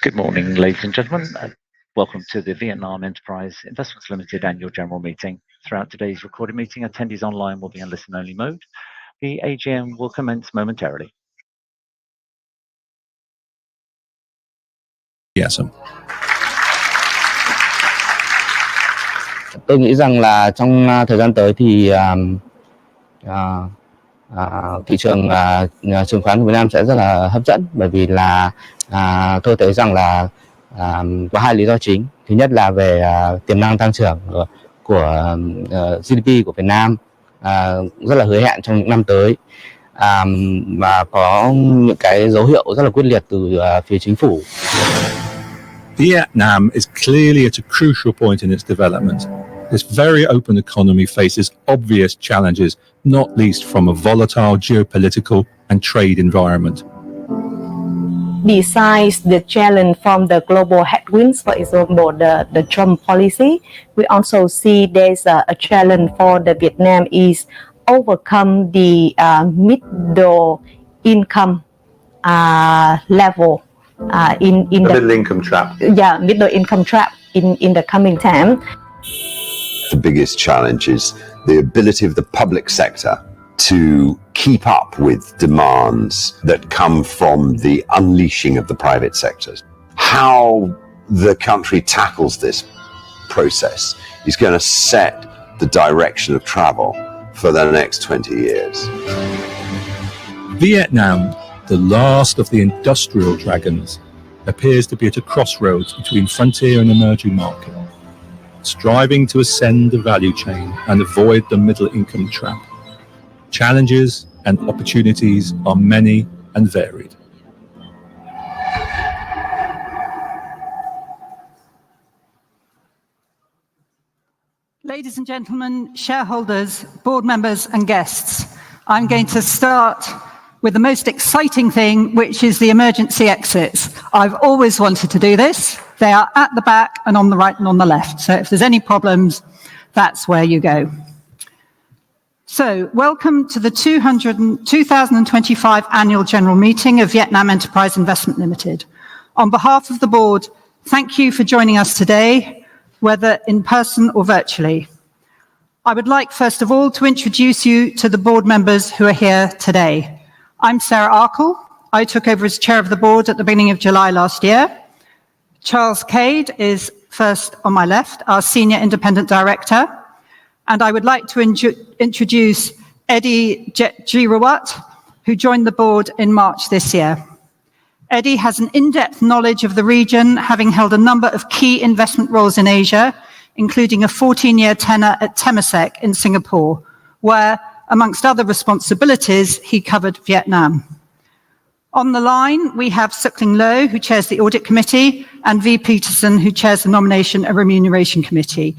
Good morning, ladies and gentlemen. Welcome to the Vietnam Enterprise Investments Limited Annual General Meeting. Throughout today's recorded meeting, attendees online will be in listen-only mode. The AGM will commence momentarily. Yes. Tôi nghĩ rằng là trong thời gian tới thì thị trường chứng khoán của Việt Nam sẽ rất là hấp dẫn, bởi vì là tôi thấy rằng là có hai lý do chính. Thứ nhất là về tiềm năng tăng trưởng của GDP của Việt Nam rất là hứa hẹn trong những năm tới, và có những cái dấu hiệu rất là quyết liệt từ phía chính phủ. Vietnam is clearly at a crucial point in its development. This very open economy faces obvious challenges, not least from a volatile geopolitical and trade environment. Besides the challenge from the global headwinds, for example, the Trump policy, we also see there's a challenge for the Vietnam is overcome the middle income level in the middle income trap. Yeah, middle income trap in the coming time. The biggest challenge is the ability of the public sector to keep up with demands that come from the unleashing of the private sectors. How the country tackles this process is going to set the direction of travel for the next 20 years. Vietnam, the last of the industrial dragons, appears to be at a crossroads between frontier and emerging market, striving to ascend the value chain and avoid the middle income trap. Challenges and opportunities are many and varied. Ladies and gentlemen, shareholders, board members and guests, I'm going to start with the most exciting thing, which is the emergency exits. I've always wanted to do this. They are at the back and on the right and on the left. So if there's any problems, that's where you go. So welcome to the 2025 Annual General Meeting of Vietnam Enterprise Investment Limited. On behalf of the board, thank you for joining us today, whether in person or virtually. I would like, first of all, to introduce you to the board members who are here today. I'm Sarah Arkle. I took over as chair of the board at the beginning of July last year. Charles Cade is first on my left, our senior independent director. And I would like to introduce Eddie Girawat, who joined the board in March this year. Eddie has an in-depth knowledge of the region, having held a number of key investment roles in Asia, including a 14-year tenure at Temasek in Singapore, where, amongst other responsibilities, he covered Vietnam. On the line, we have Suk-Ling Loh, who chairs the Audit Committee, and V. Peterson, who chairs the Nomination and Remuneration Committee.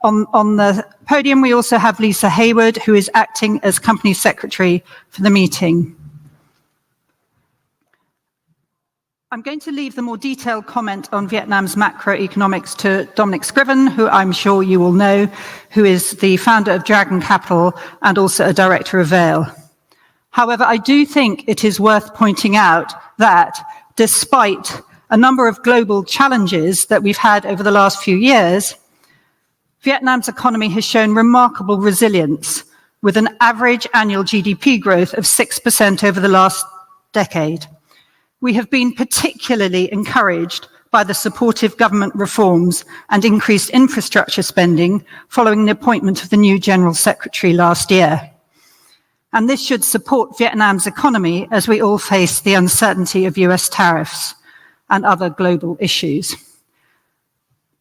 On the podium, we also have Lisa Hayward, who is acting as Company Secretary for the meeting. I'm going to leave the more detailed comment on Vietnam's macroeconomics to Dominic Scriven, who I'm sure you will know, who is the founder of Dragon Capital and also a director of Veil. However, I do think it is worth pointing out that despite a number of global challenges that we've had over the last few years, Vietnam's economy has shown remarkable resilience, with an average annual GDP growth of 6% over the last decade. We have been particularly encouraged by the supportive government reforms and increased infrastructure spending following the appointment of the new General Secretary last year. And this should support Vietnam's economy as we all face the uncertainty of US tariffs and other global issues.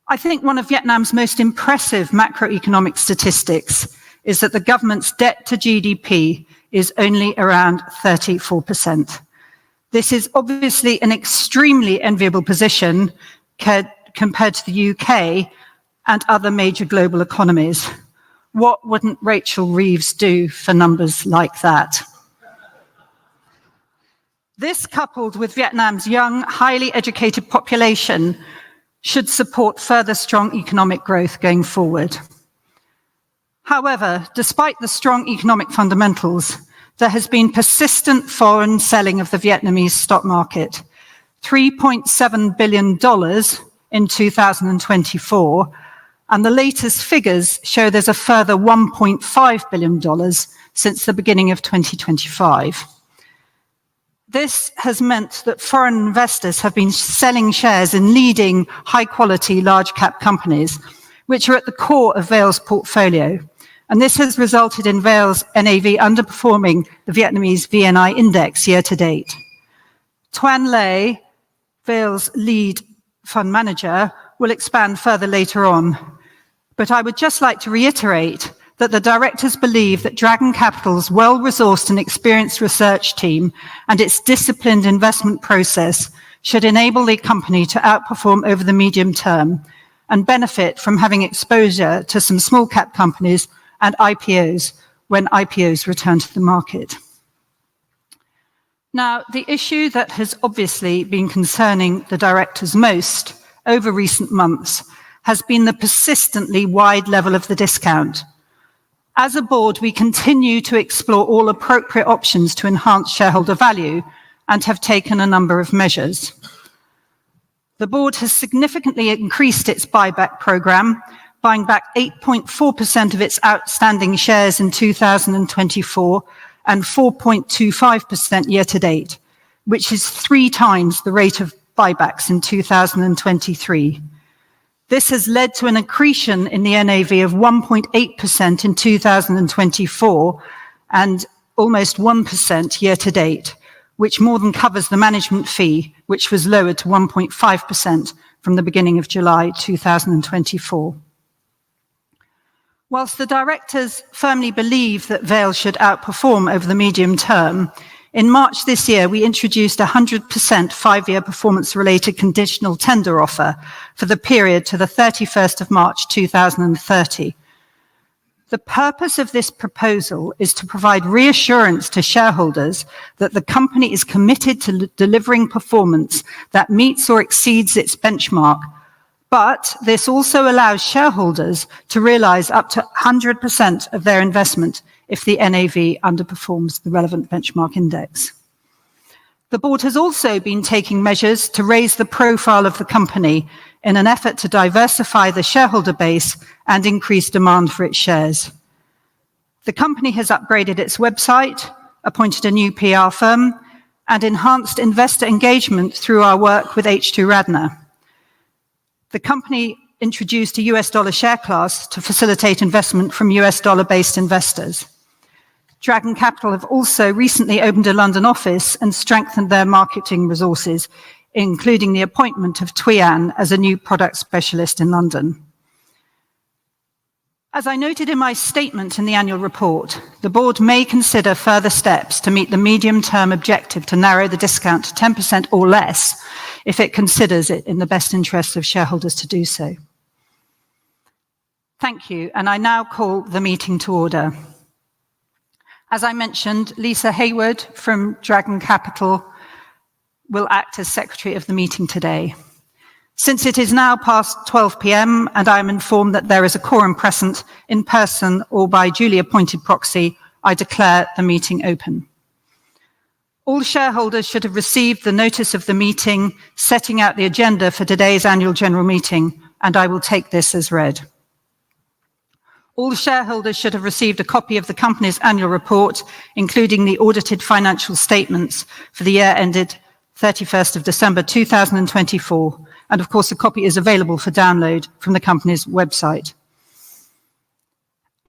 I think one of Vietnam's most impressive macroeconomic statistics is that the government's debt to GDP is only around 34%. This is obviously an extremely enviable position compared to the UK and other major global economies. What wouldn't Rachel Reeves do for numbers like that? This, coupled with Vietnam's young, highly educated population, should support further strong economic growth going forward. However, despite the strong economic fundamentals, there has been persistent foreign selling of the Vietnamese stock market. $3.7 billion in 2024, and the latest figures show there's a further $1.5 billion since the beginning of 2025. This has meant that foreign investors have been selling shares in leading high-quality large-cap companies, which are at the core of Veil's portfolio. And this has resulted in Veil's NAV underperforming the Vietnamese VNI index year to date. Tuan Le, Veil's lead fund manager, will expand further later on. But I would just like to reiterate that the directors believe that Dragon Capital's well-resourced and experienced research team and its disciplined investment process should enable the company to outperform over the medium term and benefit from having exposure to some small-cap companies and IPOs when IPOs return to the market. Now, the issue that has obviously been concerning the directors most over recent months has been the persistently wide level of the discount. As a board, we continue to explore all appropriate options to enhance shareholder value and have taken a number of measures. The board has significantly increased its buyback program, buying back 8.4% of its outstanding shares in 2024 and 4.25% year to date, which is 3 times the rate of buybacks in 2023. This has led to an accretion in the NAV of 1.8% in 2024 and almost 1% year to date, which more than covers the management fee, which was lowered to 1.5% from the beginning of July 2024. Whilst the directors firmly believe that Veil should outperform over the medium term, in March this year, we introduced a 100% 5-year performance-related conditional tender offer for the period to the 31st of March 2030. The purpose of this proposal is to provide reassurance to shareholders that the company is committed to delivering performance that meets or exceeds its benchmark, but this also allows shareholders to realize up to 100% of their investment if the NAV underperforms the relevant benchmark index. The board has also been taking measures to raise the profile of the company in an effort to diversify the shareholder base and increase demand for its shares. The company has upgraded its website, appointed a new PR firm, and enhanced investor engagement through our work with H2 Radnor. The company introduced a US dollar share class to facilitate investment from US dollar-based investors. Dragon Capital have also recently opened a London office and strengthened their marketing resources, including the appointment of Tuan as a new product specialist in London. As I noted in my statement in the annual report, the board may consider further steps to meet the medium-term objective to narrow the discount to 10% or less if it considers it in the best interest of shareholders to do so. Thank you, and I now call the meeting to order. As I mentioned, Lisa Hayward from Dragon Capital will act as secretary of the meeting today. Since it is now past 12 p.m. and I am informed that there is a quorum present in person or by duly appointed proxy, I declare the meeting open. All shareholders should have received the notice of the meeting setting out the agenda for today's annual general meeting, and I will take this as read. All shareholders should have received a copy of the company's annual report, including the audited financial statements for the year ended 31st of December 2024. And of course, a copy is available for download from the company's website.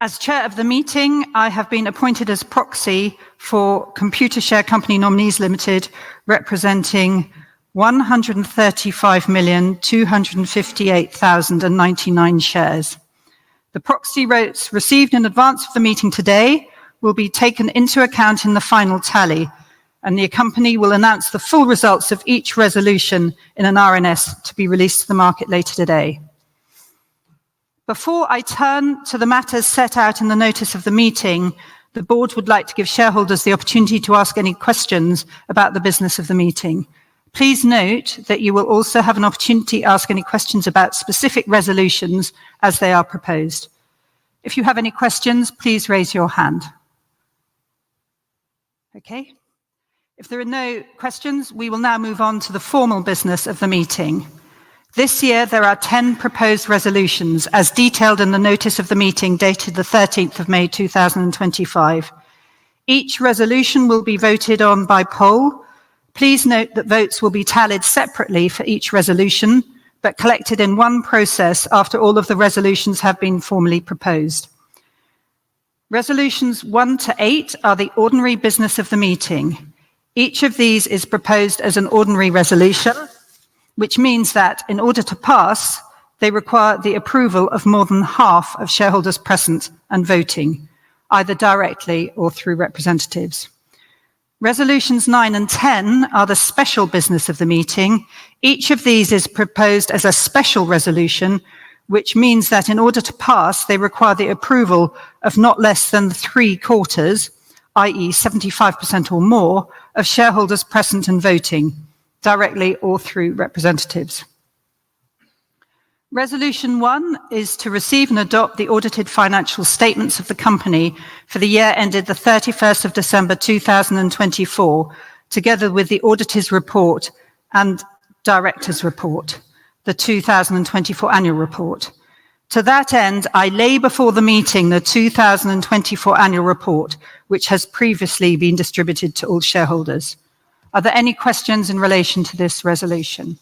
As chair of the meeting, I have been appointed as proxy for Computershare Company Nominees Limited, representing 135,258,099 shares. The proxy votes received in advance of the meeting today will be taken into account in the final tally, and the company will announce the full results of each resolution in an RNS to be released to the market later today. Before I turn to the matters set out in the notice of the meeting, the board would like to give shareholders the opportunity to ask any questions about the business of the meeting. Please note that you will also have an opportunity to ask any questions about specific resolutions as they are proposed. If you have any questions, please raise your hand. Okay. If there are no questions, we will now move on to the formal business of the meeting. This year, there are 10 proposed resolutions, as detailed in the notice of the meeting dated the 13th of May 2025. Each resolution will be voted on by poll. Please note that votes will be tallied separately for each resolution, but collected in one process after all of the resolutions have been formally proposed. Resolutions 1 to 8 are the ordinary business of the meeting. Each of these is proposed as an ordinary resolution, which means that in order to pass, they require the approval of more than half of shareholders present and voting, either directly or through representatives. Resolutions 9 and 10 are the special business of the meeting. Each of these is proposed as a special resolution, which means that in order to pass, they require the approval of not less than 3/4, i.e. 75% or more, of shareholders present and voting, directly or through representatives. Resolution 1 is to receive and adopt the audited financial statements of the company for the year ended the 31st of December 2024, together with the auditor's report and director's report, the 2024 annual report. To that end, I lay before the meeting the 2024 annual report, which has previously been distributed to all shareholders. Are there any questions in relation to this resolution?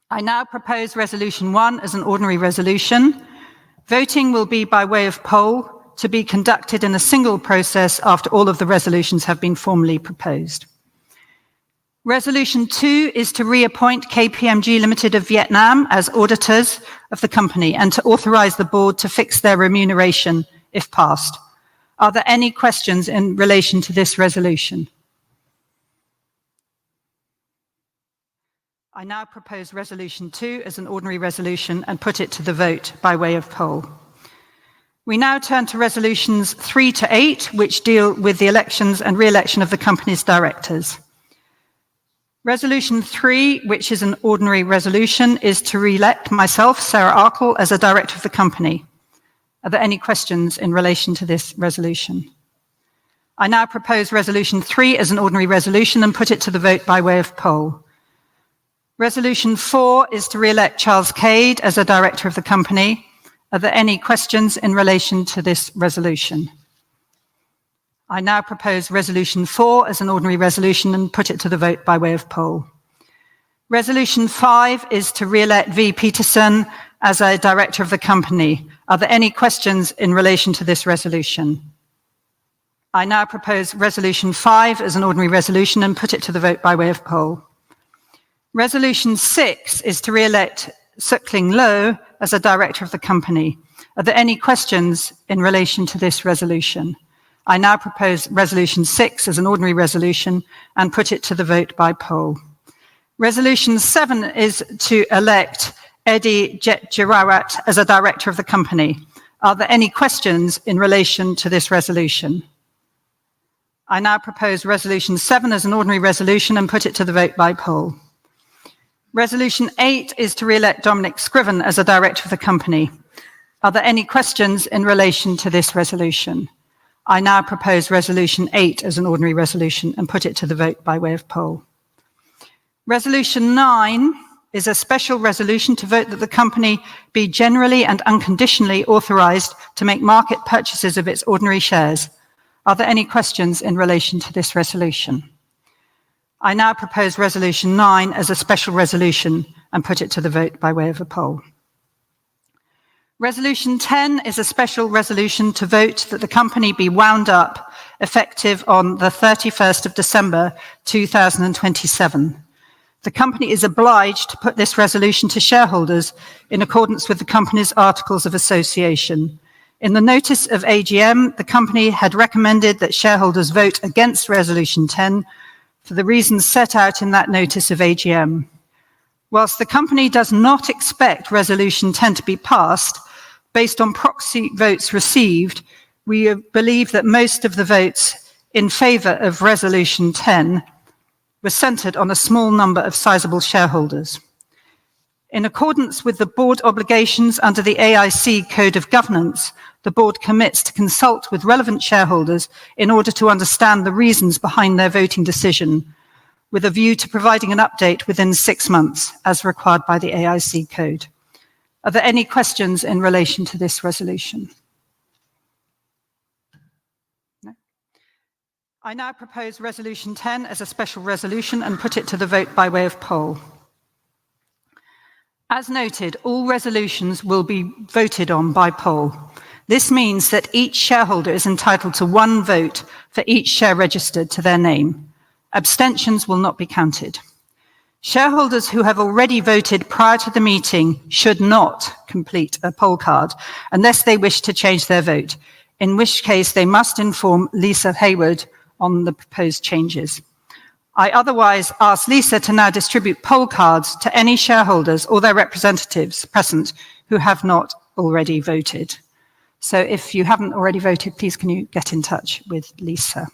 I now propose Resolution 1 as an ordinary resolution. Voting will be by way of poll, to be conducted in a single process after all of the resolutions have been formally proposed. Resolution 2 is to reappoint KPMG Limited of Vietnam as auditors of the company and to authorize the board to fix their remuneration if passed. Are there any questions in relation to this resolution? I now propose Resolution 2 as an ordinary resolution and put it to the vote by way of poll. We now turn to Resolutions 3 to 8, which deal with the elections and re-election of the company's directors. Resolution 3, which is an ordinary resolution, is to re-elect myself, Sarah Arkle, as a director of the company. Are there any questions in relation to this resolution? I now propose Resolution 3 as an ordinary resolution and put it to the vote by way of poll. Resolution 4 is to re-elect Charles Cade as a director of the company. Are there any questions in relation to this resolution? I now propose Resolution 4 as an ordinary resolution and put it to the vote by way of poll. Resolution 5 is to re-elect V. Peterson as a director of the company. Are there any questions in relation to this resolution? I now propose Resolution 5 as an ordinary resolution and put it to the vote by way of poll. Resolution 6 is to re-elect Sukling Loh as a director of the company. Are there any questions in relation to this resolution? I now propose Resolution 6 as an ordinary resolution and put it to the vote by poll. Resolution 7 is to elect Eddie Jetjarawat as a director of the company. Are there any questions in relation to this resolution? I now propose Resolution 7 as an ordinary resolution and put it to the vote by poll. Resolution 8 is to re-elect Dominic Scriven as a director of the company. Are there any questions in relation to this resolution? I now propose Resolution 8 as an ordinary resolution and put it to the vote by way of poll. Resolution 9 is a special resolution to vote that the company be generally and unconditionally authorized to make market purchases of its ordinary shares. Are there any questions in relation to this resolution? I now propose Resolution 9 as a special resolution and put it to the vote by way of a poll. Resolution 10 is a special resolution to vote that the company be wound up effective on the 31st of December 2027. The company is obliged to put this resolution to shareholders in accordance with the company's Articles of Association. In the notice of AGM, the company had recommended that shareholders vote against Resolution 10 for the reasons set out in that notice of AGM. Whilst the company does not expect Resolution 10 to be passed, based on proxy votes received, we believe that most of the votes in favour of Resolution 10 were centred on a small number of sizable shareholders. In accordance with the board obligations under the AIC Code of Governance, the board commits to consult with relevant shareholders in order to understand the reasons behind their voting decision, with a view to providing an update within 6 months, as required by the AIC Code. Are there any questions in relation to this resolution? No. I now propose Resolution 10 as a special resolution and put it to the vote by way of poll. As noted, all resolutions will be voted on by poll. This means that each shareholder is entitled to 1 vote for each share registered to their name. Abstentions will not be counted. Shareholders who have already voted prior to the meeting should not complete a poll card unless they wish to change their vote, in which case they must inform Lisa Hayward on the proposed changes. I otherwise ask Lisa to now distribute poll cards to any shareholders or their representatives present who have not already voted. So if you haven't already voted, please can you get in touch with Lisa.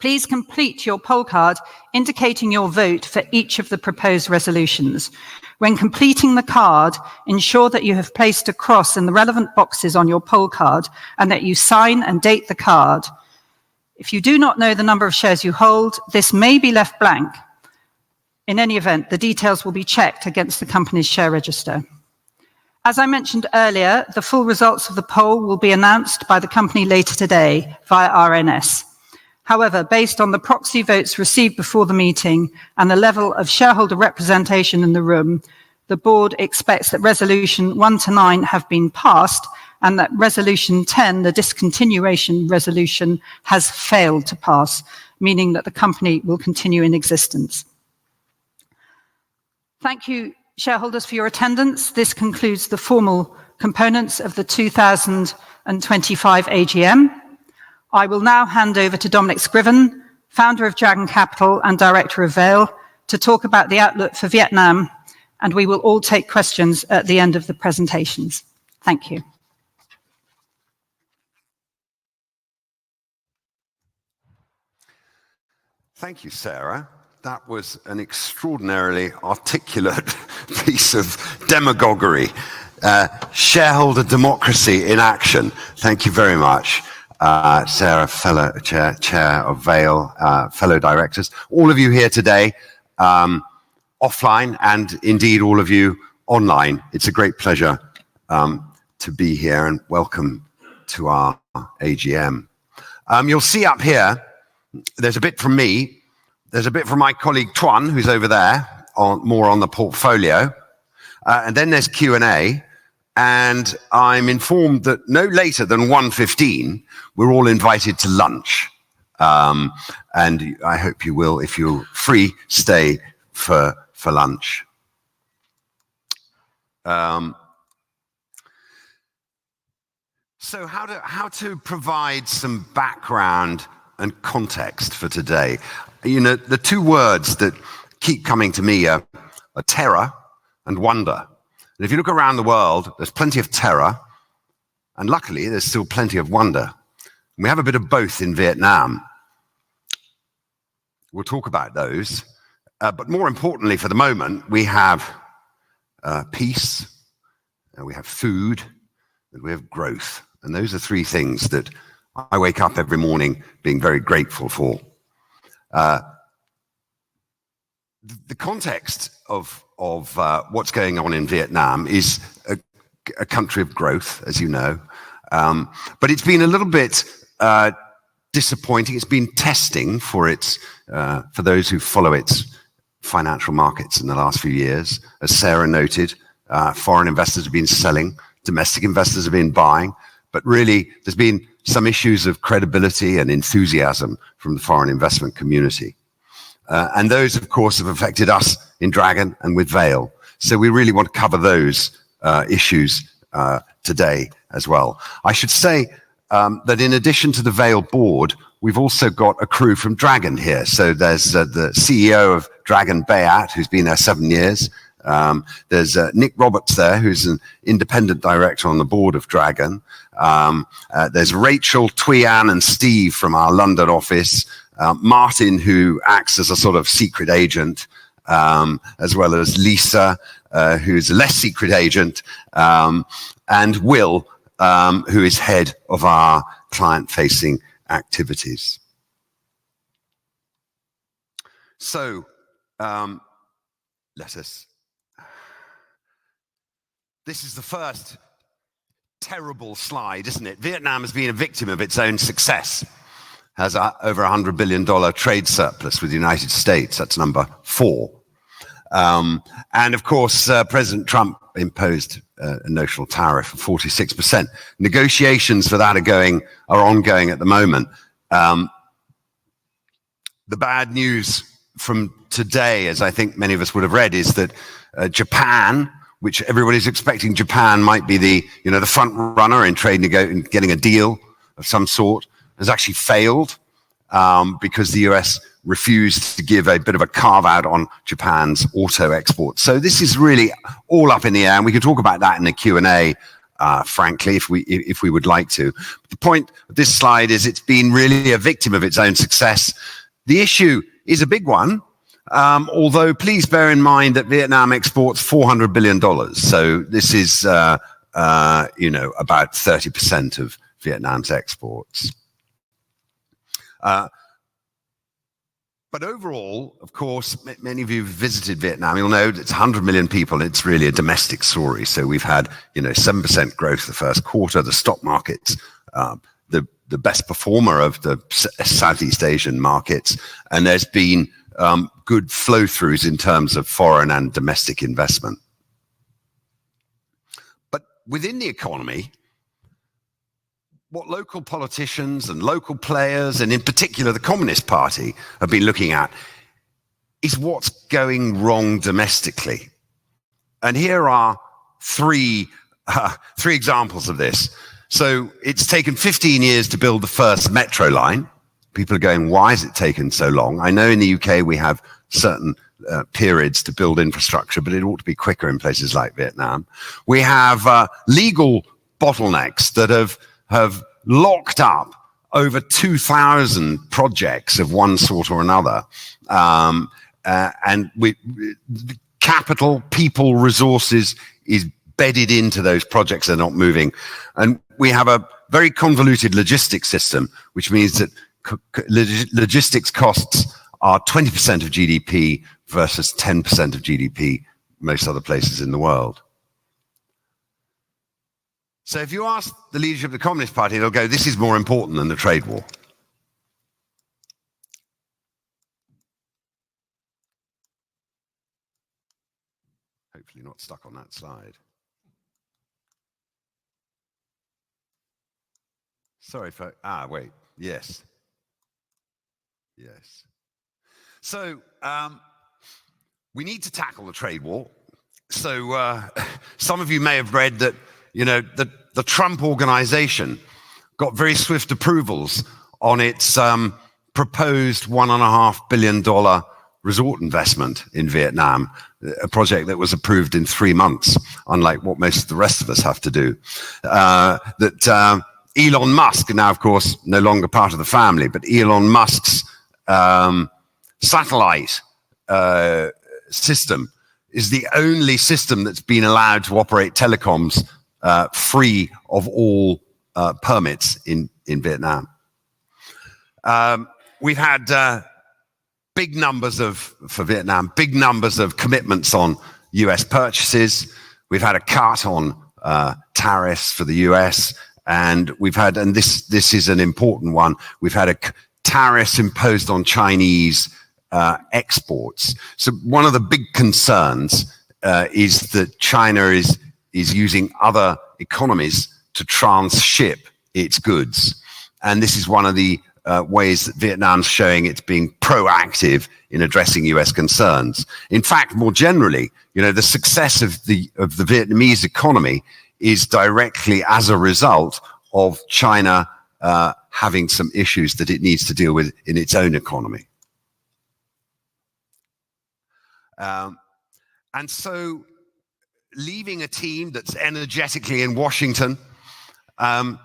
Please complete your poll card indicating your vote for each of the proposed resolutions. When completing the card, ensure that you have placed a cross in the relevant boxes on your poll card and that you sign and date the card. If you do not know the number of shares you hold, this may be left blank. In any event, the details will be checked against the company's share register. As I mentioned earlier, the full results of the poll will be announced by the company later today via RNS. However, based on the proxy votes received before the meeting and the level of shareholder representation in the room, the board expects that Resolution 1 to 9 have been passed and that Resolution 10, the discontinuation resolution, has failed to pass, meaning that the company will continue in existence. Thank you, shareholders, for your attendance. This concludes the formal components of the 2025 AGM. I will now hand over to Dominic Scriven, founder of Dragon Capital and director of Veil, to talk about the outlook for Vietnam, and we will all take questions at the end of the presentations. Thank you. Thank you, Sarah. That was an extraordinarily articulate piece of demagoguery. Shareholder democracy in action. Thank you very much. Sarah, fellow chair of Veil, fellow directors, all of you here today, offline, and indeed all of you online. It's a great pleasure to be here, and welcome to our AGM. You'll see up here, there's a bit from me, there's a bit from my colleague Tuan, who's over there, more on the portfolio, and then there's Q&A. And I'm informed that no later than 1:15, we're all invited to lunch. And I hope you will, if you're free, stay for lunch. So how to provide some background and context for today? You know, the 2 words that keep coming to me are terror and wonder. And if you look around the world, there's plenty of terror, and luckily there's still plenty of wonder. And we have a bit of both in Vietnam. We'll talk about those. But more importantly, for the moment, we have peace, we have food, and we have growth. And those are 3 things that I wake up every morning being very grateful for. The context of what's going on in Vietnam is a country of growth, as you know, but it's been a little bit disappointing. It's been testing for those who follow its financial markets in the last few years. As Sarah noted, foreign investors have been selling, domestic investors have been buying, but really there's been some issues of credibility and enthusiasm from the foreign investment community. And those, of course, have affected us in Dragon and with Veil. So we really want to cover those issues today as well. I should say that in addition to the Veil board, we've also got a crew from Dragon here. So there's the CEO of Dragon, Bayat, who's been there 7 years. There's Nick Roberts there, who's an independent director on the board of Dragon. There's Rachel, Tuyan, and Steve from our London office. Martin, who acts as a sort of secret agent, as well as Lisa, who's a less secret agent, and Will, who is head of our client-facing activities. So, this is the first terrible slide, isn't it? Vietnam has been a victim of its own success. Has over $100 billion trade surplus with the United States. That's number 4. And of course, President Trump imposed a notional tariff of 46%. Negotiations for that are ongoing at the moment. The bad news from today, as I think many of us would have read, is that Japan, which everybody's expecting Japan might be the front runner in trade in getting a deal of some sort, has actually failed because the US refused to give a bit of a carve out on Japan's auto exports. So this is really all up in the air, and we can talk about that in the Q&A, frankly, if we would like to. But the point of this slide is it's been really a victim of its own success. The issue is a big one, although please bear in mind that Vietnam exports $400 billion. So this is, about 30% of Vietnam's exports. But overall, of course, many of you have visited Vietnam. You'll know it's 100 million people. It's really a domestic story. So we've had, 7% growth the first quarter. The stock markets, the best performer of the Southeast Asian markets. And there's been good flow-throughs in terms of foreign and domestic investment. But within the economy, what local politicians and local players, and in particular the Communist Party, have been looking at is what's going wrong domestically. And here are three examples of this. So it's taken 15 years to build the first metro line. People are going, why has it taken so long? I know in the UK we have certain periods to build infrastructure, but it ought to be quicker in places like Vietnam. We have legal bottlenecks that have locked up over 2,000 projects of one sort or another. And capital, people, resources is bedded into those projects. They're not moving. And we have a very convoluted logistics system, which means that logistics costs are 20% of GDP versus 10% of GDP most other places in the world. So if you ask the leadership of the Communist Party, they'll go, this is more important than the trade war. Hopefully not stuck on that slide. Sorry for, wait, yes. Yes. So we need to tackle the trade war. So some of you may have read that the Trump organization got very swift approvals on its proposed $1.5 billion resort investment in Vietnam, a project that was approved in 3 months, unlike what most of the rest of us have to do. Elon Musk, now of course no longer part of the family, but Elon Musk's satellite system is the only system that's been allowed to operate telecoms free of all permits in Vietnam. We've had big numbers for Vietnam, big numbers of commitments on US purchases. We've had a cut on tariffs for the US, and we've had, and this is an important one, we've had a tariffs imposed on Chinese exports. So one of the big concerns is that China is using other economies to transship its goods. And this is one of the ways that Vietnam's showing it's being proactive in addressing US concerns. In fact, more generally, the success of the Vietnamese economy is directly as a result of China having some issues that it needs to deal with in its own economy. And so leaving a team that's energetically in Washington, the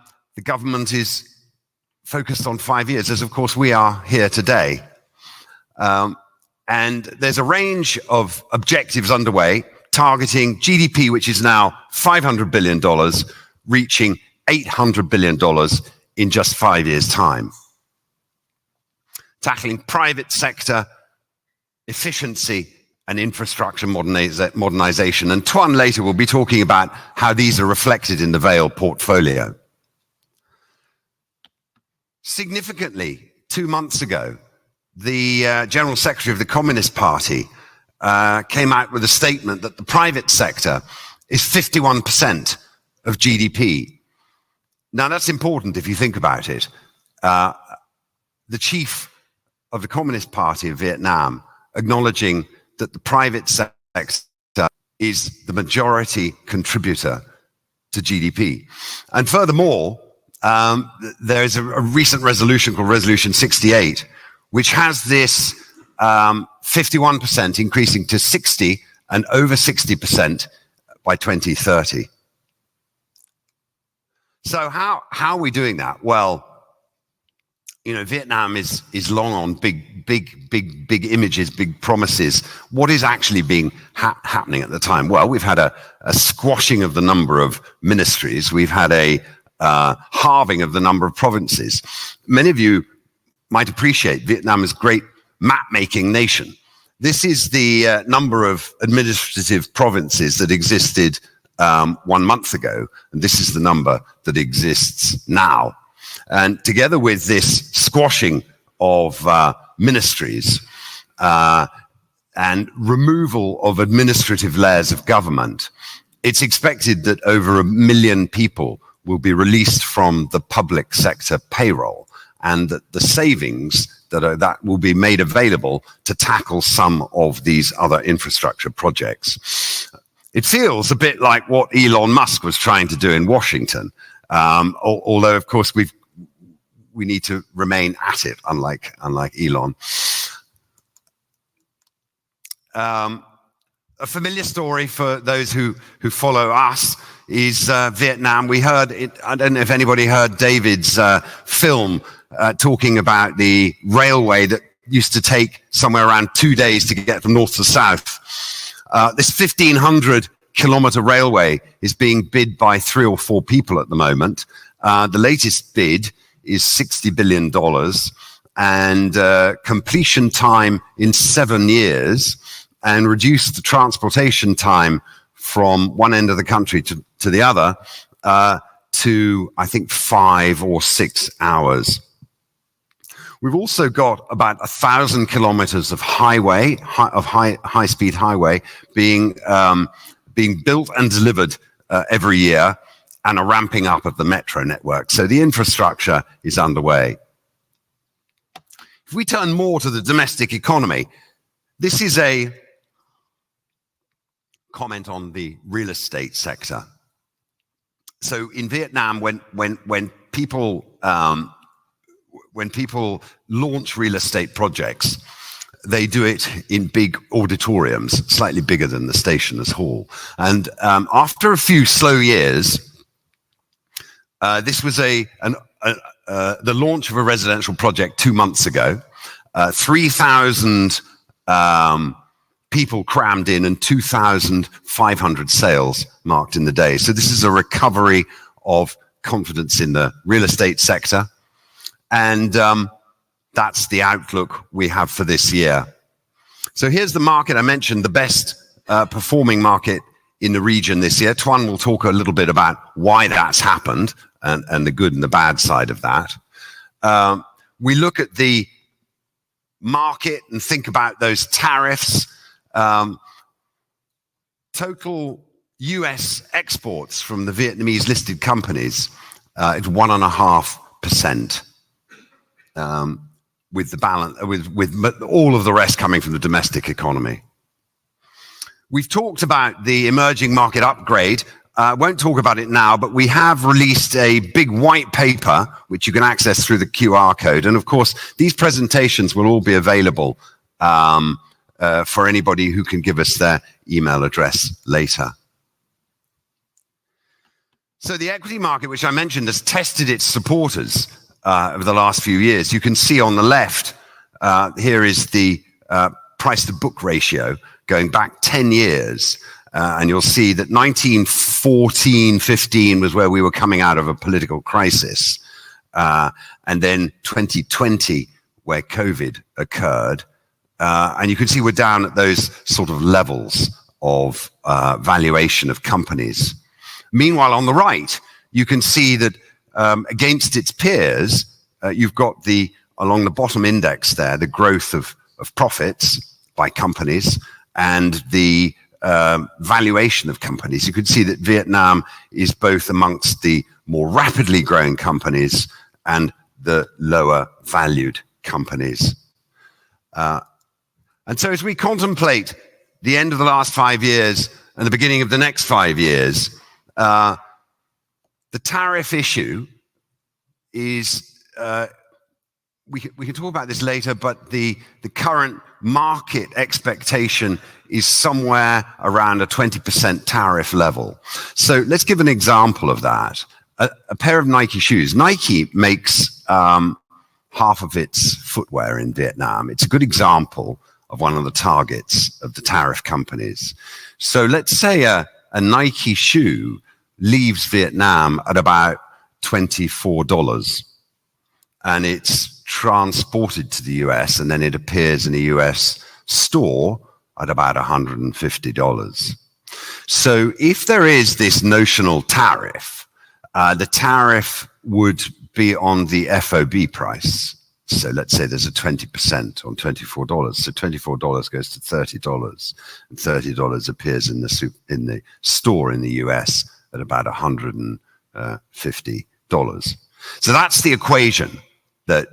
government is focused on 5 years, as of course we are here today. And there's a range of objectives underway, targeting GDP, which is now $500 billion, reaching $800 billion in just 5 years' time. Tackling private sector efficiency and infrastructure modernization. And Tuan later will be talking about how these are reflected in the Veil portfolio. Significantly, 2 months ago, the General Secretary of the Communist Party came out with a statement that the private sector is 51% of GDP. Now, that's important if you think about it. The chief of the Communist Party of Vietnam acknowledging that the private sector is the majority contributor to GDP. And furthermore, there's a recent resolution called Resolution 68, which has this 51% increasing to 60 and over 60% by 2030. So how are we doing that? Well, you know, Vietnam is long on big images, big promises. What is actually being happening at the time? Well, we've had a squashing of the number of ministries. We've had a halving of the number of provinces. Many of you might appreciate Vietnam as a great map-making nation. This is the number of administrative provinces that existed 1 month ago, and this is the number that exists now. And together with this squashing of ministries and removal of administrative layers of government, it's expected that over 1 million people will be released from the public sector payroll, and that the savings that will be made available to tackle some of these other infrastructure projects. It feels a bit like what Elon Musk was trying to do in Washington, although, of course, we need to remain at it, unlike Elon. A familiar story for those who follow us is Vietnam. We heard it, I don't know if anybody heard David's film talking about the railway that used to take somewhere around 2 days to get from north to south. This 1,500-kilometer railway is being bid by 3 or 4 people at the moment. The latest bid is $60 billion, and completion time in 7 years, and reduce the transportation time from one end of the country to the other to, I think, 5 or 6 hours. We've also got about 1,000 kilometers of highway, high-speed highway being built and delivered every year, and a ramping up of the metro network. So the infrastructure is underway. If we turn more to the domestic economy, this is a comment on the real estate sector. So in Vietnam, when people launch real estate projects, they do it in big auditoriums, slightly bigger than the Stationers' Hall. And after a few slow years, this was the launch of a residential project 2 months ago. 3,000 people crammed in and 2,500 sales marked in the day. So this is a recovery of confidence in the real estate sector. And that's the outlook we have for this year. So here's the market I mentioned, the best performing market in the region this year. Tuan will talk a little bit about why that's happened and the good and the bad side of that. We look at the market and think about those tariffs. Total US exports from the Vietnamese listed companies, it's 1.5%. With the balance, with all of the rest coming from the domestic economy. We've talked about the emerging market upgrade. Won't talk about it now, but we have released a big white paper, which you can access through the QR code. And of course, these presentations will all be available for anybody who can give us their email address later. So the equity market, which I mentioned, has tested its supporters over the last few years. You can see on the left, here is the price to book ratio going back 10 years. And you'll see that 1914-15 was where we were coming out of a political crisis. And then 2020, where COVID occurred. And you can see we're down at those sort of levels of valuation of companies. Meanwhile, on the right, you can see that against its peers, you've got along the bottom index there, the growth of profits by companies and the valuation of companies. You can see that Vietnam is both amongst the more rapidly growing companies and the lower valued companies. And so as we contemplate the end of the last 5 years and the beginning of the next 5 years, the tariff issue is, we can talk about this later, but the current market expectation is somewhere around a 20% tariff level. So let's give an example of that. A pair of Nike shoes. Nike makes half of its footwear in Vietnam. It's a good example of one of the targets of the tariff companies. So let's say a Nike shoe leaves Vietnam at about $24 and it's transported to the US and then it appears in a US store at about $150. So if there is this notional tariff, the tariff would be on the FOB price. So let's say there's a 20% on $24. So $24 goes to $30, and $30 appears in the store in the US at about $150. So that's the equation that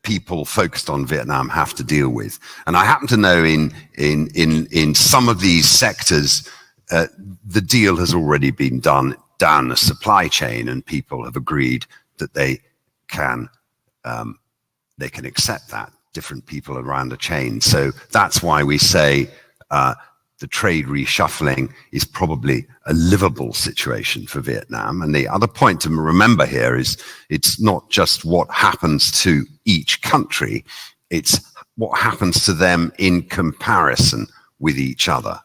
people focused on Vietnam have to deal with. And I happen to know in some of these sectors, the deal has already been done down the supply chain, and people have agreed that they can accept that, different people around the chain. So that's why we say the trade reshuffling is probably a livable situation for Vietnam. And the other point to remember here is it's not just what happens to each country, it's what happens to them in comparison with each other.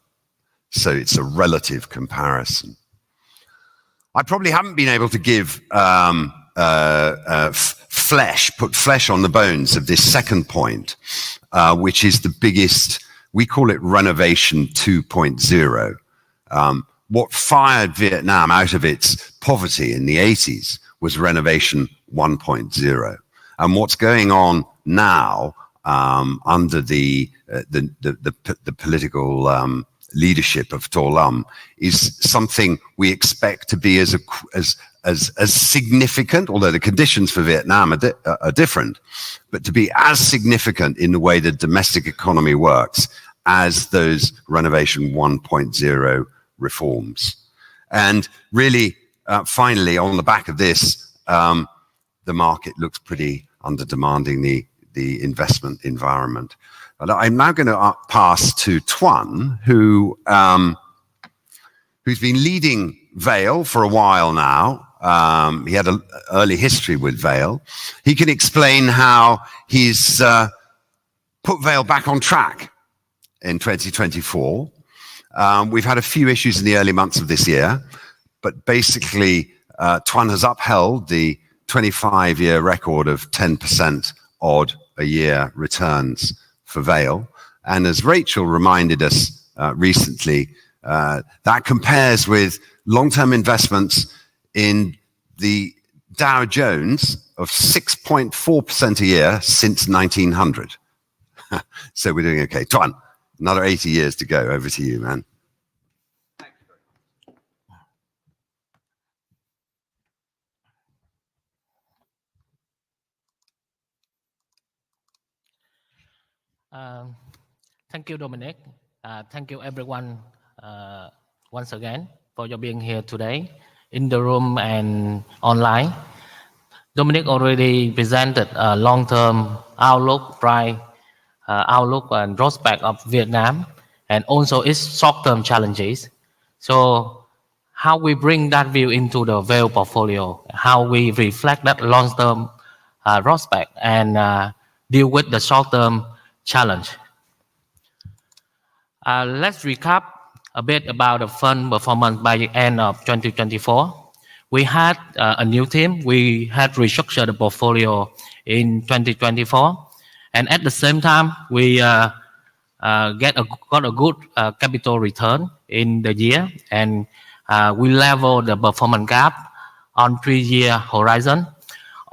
So it's a relative comparison. I probably haven't been able to give put flesh on the bones of this second point, which is the biggest. We call it Renovation 2.0. What fired Vietnam out of its poverty in the 80s was Renovation 1.0. And what's going on now under the political leadership of To Lam is something we expect to be as significant, although the conditions for Vietnam are different, but to be as significant in the way the domestic economy works as those Renovation 1.0 reforms. And really, finally, on the back of this, the market looks pretty under-demanding the investment environment. But I'm now going to pass to Tuan, who's been leading Veil for a while now. He had an early history with Veil. He can explain how he's put Veil back on track in 2024. We've had a few issues in the early months of this year, but basically Tuan has upheld the 25-year record of 10% odd a year returns for Veil. And as Rachel reminded us recently, that compares with long-term investments in the Dow Jones of 6.4% a year since 1900. So we're doing okay. Tuan, another 80 years to go. Over to you, man. Thank you, Dominic. Thank you, everyone, once again, for your being here today in the room and online. Dominic already presented a long-term outlook, outlook and prospect of Vietnam, and also its short-term challenges. So how we bring that view into the Veil portfolio, how we reflect that long-term prospect and deal with the short-term challenge. Let's recap a bit about the fund performance by the end of 2024. We had a new team. We had restructured the portfolio in 2024. And at the same time, we got a good capital return in the year. And we level the performance gap on 3-year horizon.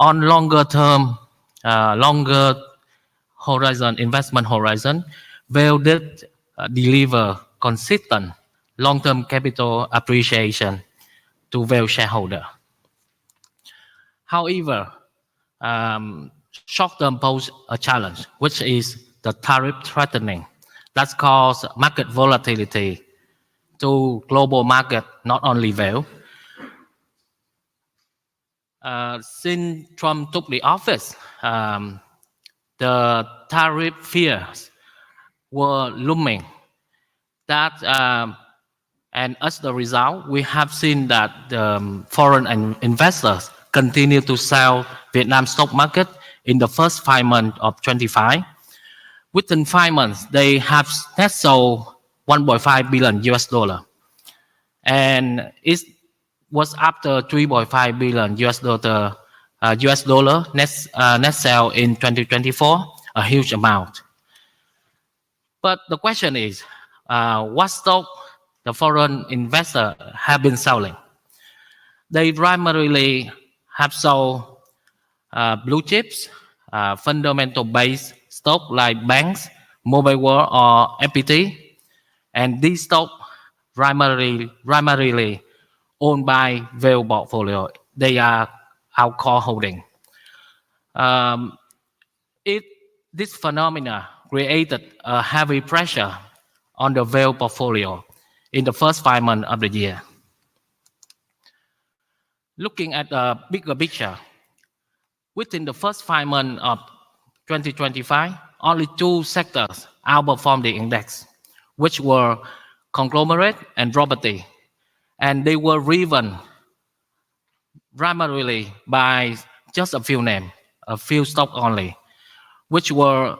On longer term, longer horizon, investment horizon, Veil did deliver consistent long-term capital appreciation to Veil shareholder. However, short-term pose a challenge, which is the tariff threatening. That's caused market volatility to global market, not only Veil. Since Trump took the office, the tariff fears were looming. And as the result, we have seen that foreign investors continue to sell Vietnam stock market in the first 5 months of 25. Within 5 months, they have net sold $1.5 billion US dollar. And it was after $3.5 billion US dollar net sale in 2024, a huge amount. But the question is, what stock the foreign investor have been selling? They primarily have sold blue chips, fundamental based stock like banks, mobile world, or FPT, and these stocks primarily owned by Veil portfolio. They are our core holding. This phenomena created a heavy pressure on the Veil portfolio in the first 5 months of the year. Looking at the bigger picture, within the first 5 months of 2025, only 2 sectors outperformed the index, which were conglomerate and property. And they were driven primarily by just a few names, a few stocks only, which were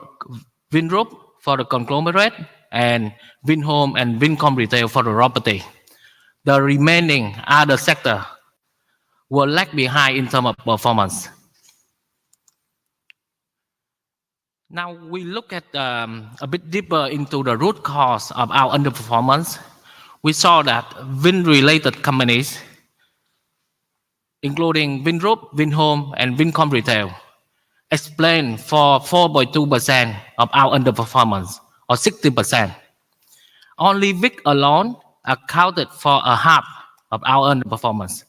Vingroup for the conglomerate and Vinhome and Vincom Retail for the property. The remaining other sector were lag behind in terms of performance. Now we look at a bit deeper into the root cause of our underperformance. We saw that Vin-related companies, including Vingroup, Vinhome, and Vincom Retail, explain for 4.2% of our underperformance, or 60%. Only VIC alone accounted for a half of our underperformance.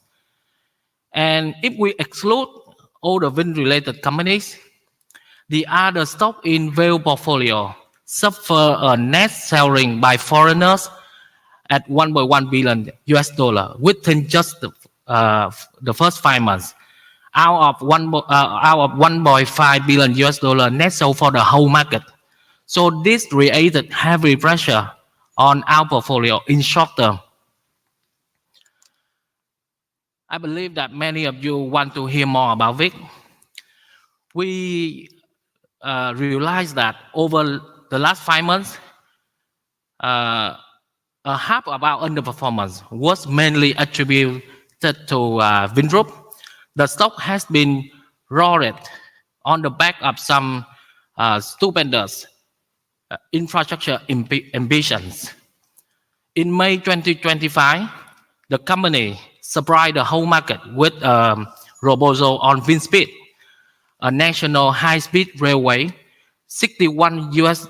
And if we exclude all the Vin-related companies, the other stock in Veil portfolio suffer a net selling by foreigners at $1.1 billion US dollar within just the first 5 months, out of 1.5 billion US dollar net sold for the whole market. So this created heavy pressure on our portfolio in short term. I believe that many of you want to hear more about VIC. We realized that over the last 5 months, half of our underperformance was mainly attributed to Vingroup. The stock has been roared on the back of some stupendous infrastructure ambitions. In May 2025, the company supplied the whole market with Robozo on VinSpeed, a national high-speed railway, 61 billion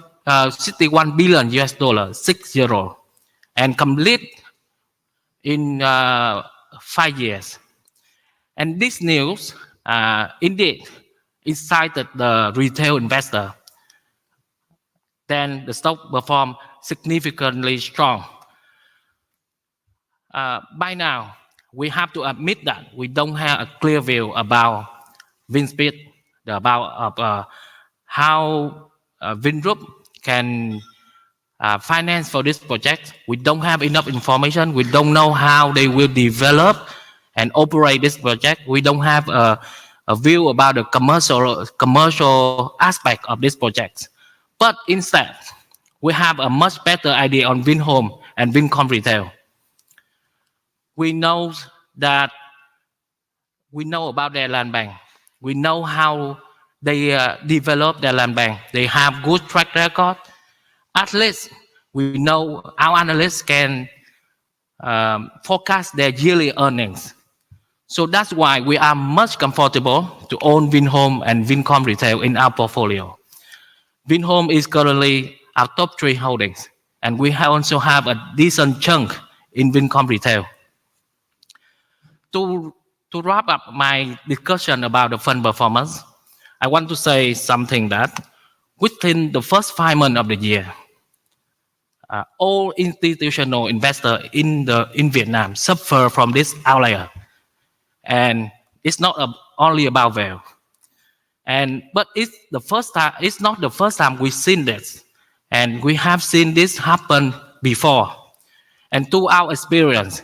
US dollars, 60, and complete in 5 years. And this news, indeed, excited the retail investor. Then the stock performed significantly strong. By now, we have to admit that we don't have a clear view about VinSpeed, about how Vingroup can finance for this project. We don't have enough information. We don't know how they will develop and operate this project. We don't have a view about the commercial aspect of this project. But instead, we have a much better idea on Vinhome and Vincom Retail. We know about their land bank. We know how they develop their land bank. They have good track record. At least we know our analysts can forecast their yearly earnings. So that's why we are much comfortable to own Vinhome and Vincom Retail in our portfolio. Vinhome is currently our top 3 holdings, and we also have a decent chunk in Vincom Retail. To wrap up my discussion about the fund performance, I want to say something that within the first 5 months of the year, all institutional investors in Vietnam suffer from this outlier. And it's not only about Veil. But it's not the first time we've seen this. And we have seen this happen before. And to our experience,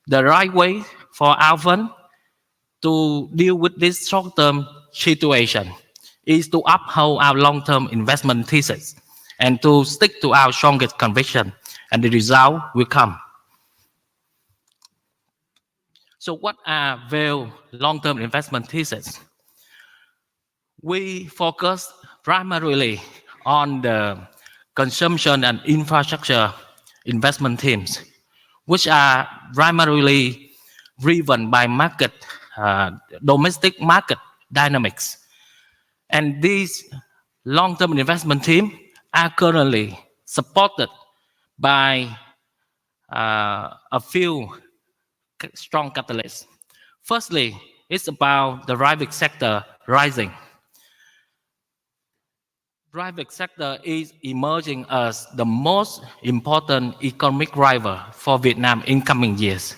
the right way for our fund to deal with this short-term situation is to uphold our long-term investment thesis and to stick to our strongest conviction, and the result will come. So what are Veil long-term investment thesis? We focus primarily on the consumption and infrastructure investment themes, which are primarily driven by domestic market dynamics. And these long-term investment themes are currently supported by a few strong catalysts. Firstly, it's about the private sector rising. Private sector is emerging as the most important economic driver for Vietnam in coming years.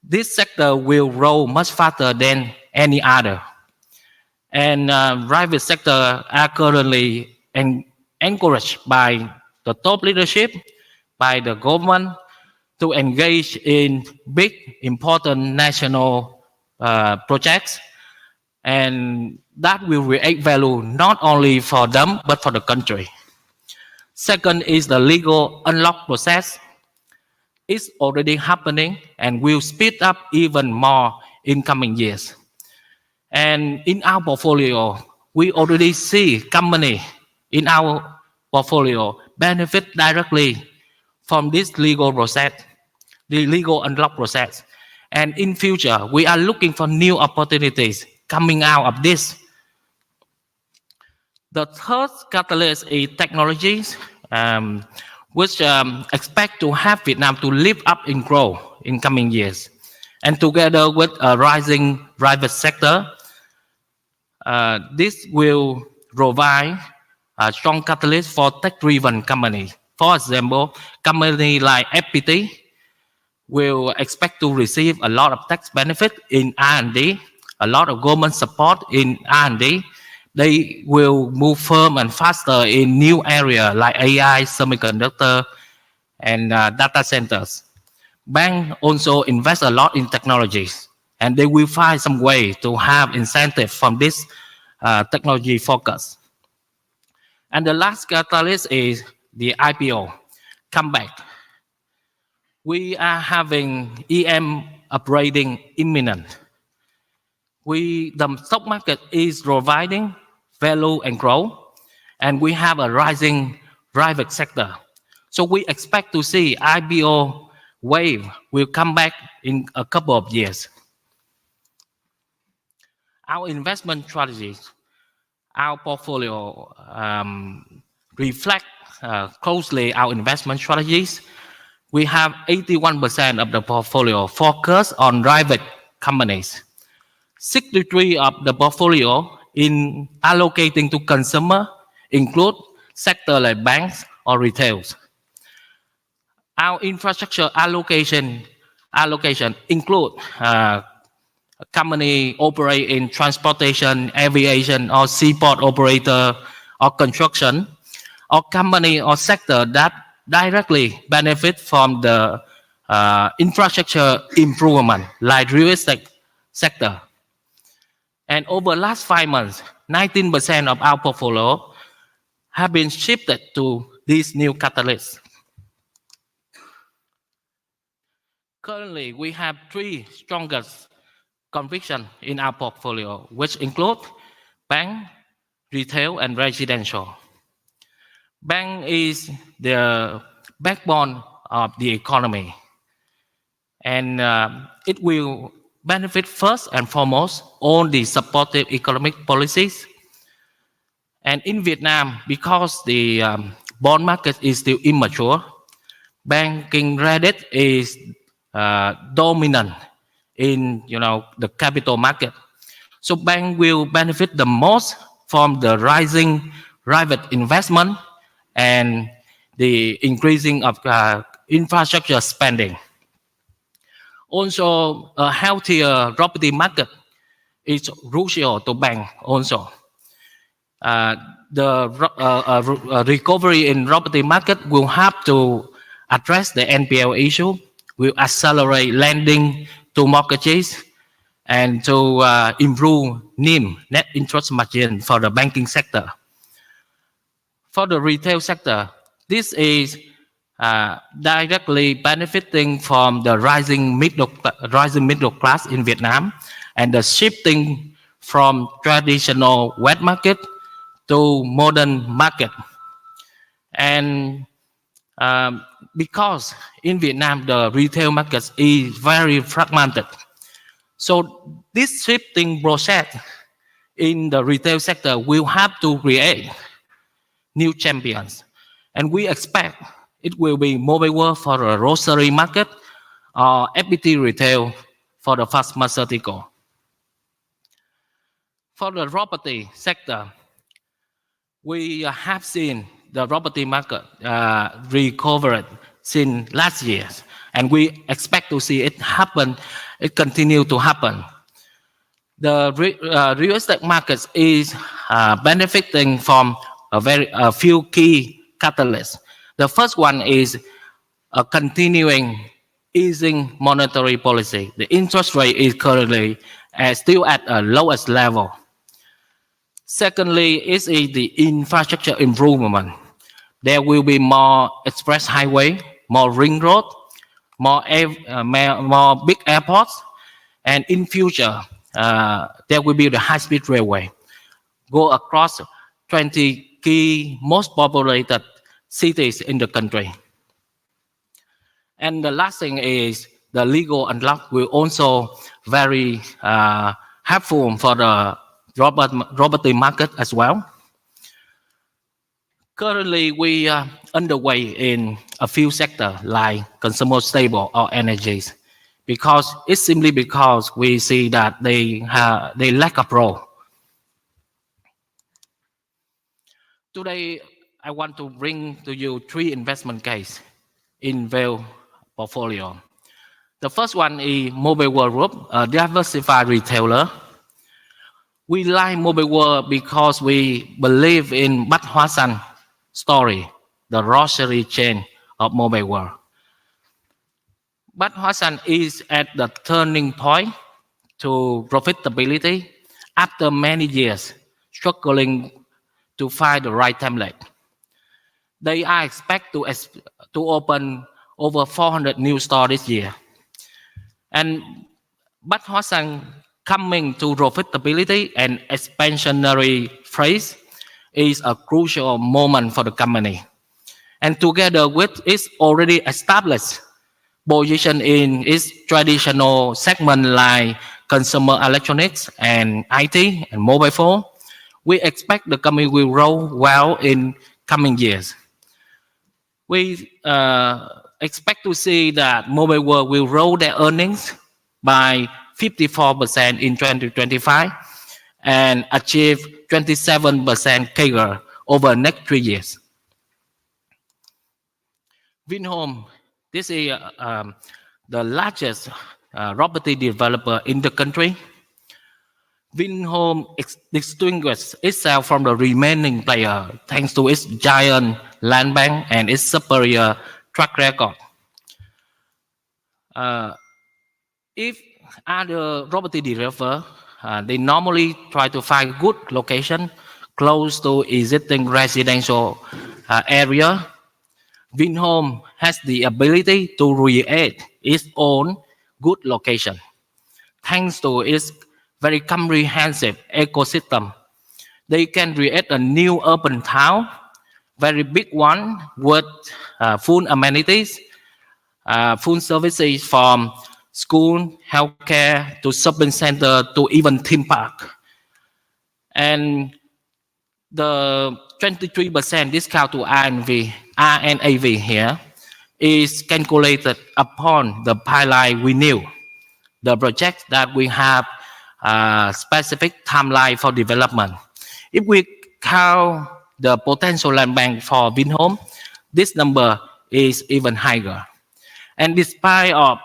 This sector will grow much faster than any other. And private sector are currently encouraged by the top leadership, by the government, to engage in big, important national projects, and that will create value not only for them, but for the country. Second is the legal unlock process. It's already happening and will speed up even more in coming years. And in our portfolio, we already see companies in our portfolio benefit directly from this legal process, the legal unlock process. And in future, we are looking for new opportunities coming out of this. The third catalyst is technologies, which expect to have Vietnam to live up and grow in coming years. And together with a rising private sector, this will provide a strong catalyst for tech-driven companies. For example, companies like FPT will expect to receive a lot of tax benefit in R&D, a lot of government support in R&D. They will move firm and faster in new areas like AI, semiconductor, and data centers. Banks also invest a lot in technologies, and they will find some way to have incentive from this technology focus. And the last catalyst is the IPO comeback. We are having EM upgrading imminent. The stock market is providing value and growth, and we have a rising private sector. So we expect to see IPO wave will come back in a couple of years. Our investment strategies, our portfolio reflect closely our investment strategies. We have 81% of the portfolio focused on private companies. 63% of the portfolio in allocating to consumer include sector like banks or retails. Our infrastructure allocation include company operate in transportation, aviation, or seaport operator, or construction, or company or sector that directly benefit from the infrastructure improvement, like real estate sector. And over the last 5 months, 19% of our portfolio have been shifted to these new catalysts. Currently, we have three strongest convictions in our portfolio, which include bank, retail, and residential. Bank is the backbone of the economy, and it will benefit first and foremost on the supportive economic policies. And in Vietnam, because the bond market is still immature, banking credit is dominant in the capital market. So bank will benefit the most from the rising private investment and the increasing of infrastructure spending. Also, a healthier property market is crucial to bank also. The recovery in property market will have to address the NPL issue, will accelerate lending to mortgages, and to improve NIM, net interest margin, for the banking sector. For the retail sector, this is directly benefiting from the rising middle class in Vietnam and the shifting from traditional wet market to modern market. And because in Vietnam the retail market is very fragmented, so this shifting process in the retail sector will have to create new champions, and we expect it will be Mobile World for the grocery market or FPT retail for the pharmaceutical. For the property sector, we have seen the property market recovered since last year, and we expect to see it happen. It continue to happen. The real estate market is benefiting from a few key catalysts. The first one is continuing easing monetary policy. The interest rate is currently still at a lowest level. Secondly, is the infrastructure improvement. There will be more express highway, more ring road, more big airports, and in future there will be the high-speed railway go across 20 key most populated cities in the country. And the last thing is the legal unlock will also very helpful for the property market as well. Currently, we are underway in a few sectors like consumer stable or energies, because it's simply because we see that they lack a role. Today, I want to bring to you three investment cases in Veil portfolio. The first one is Mobile World Group, a diversified retailer. We like Mobile World because we believe in Bách Hóa Xanh story, the grocery chain of Mobile World. Bách Hóa Xanh is at the turning point to profitability after many years struggling to find the right template. They are expected to open over 400 new stores this year. And Bách Hóa Xanh coming to profitability and expansionary phase is a crucial moment for the company. And together with its already established position in its traditional segment like consumer electronics and IT and mobile phone, we expect the company will grow well in coming years. We expect to see that Mobile World will grow their earnings by 54% in 2025 and achieve 27% CAGR over the next 3 years. Vinhome, this is the largest property developer in the country. Vinhome distinguishes itself from the remaining player thanks to its giant land bank and its superior track record. If other property developers, they normally try to find good location close to existing residential area. Vinhome has the ability to create its own good location. Thanks to its very comprehensive ecosystem, they can create a new urban town, very big one with full amenities, full services from school, healthcare, to shopping center, to even theme park. And the 23% discount to RNAV here is calculated upon the pipeline we knew. The project that we have a specific timeline for development. If we count the potential land bank for Vinhome, this number is even higher. And despite of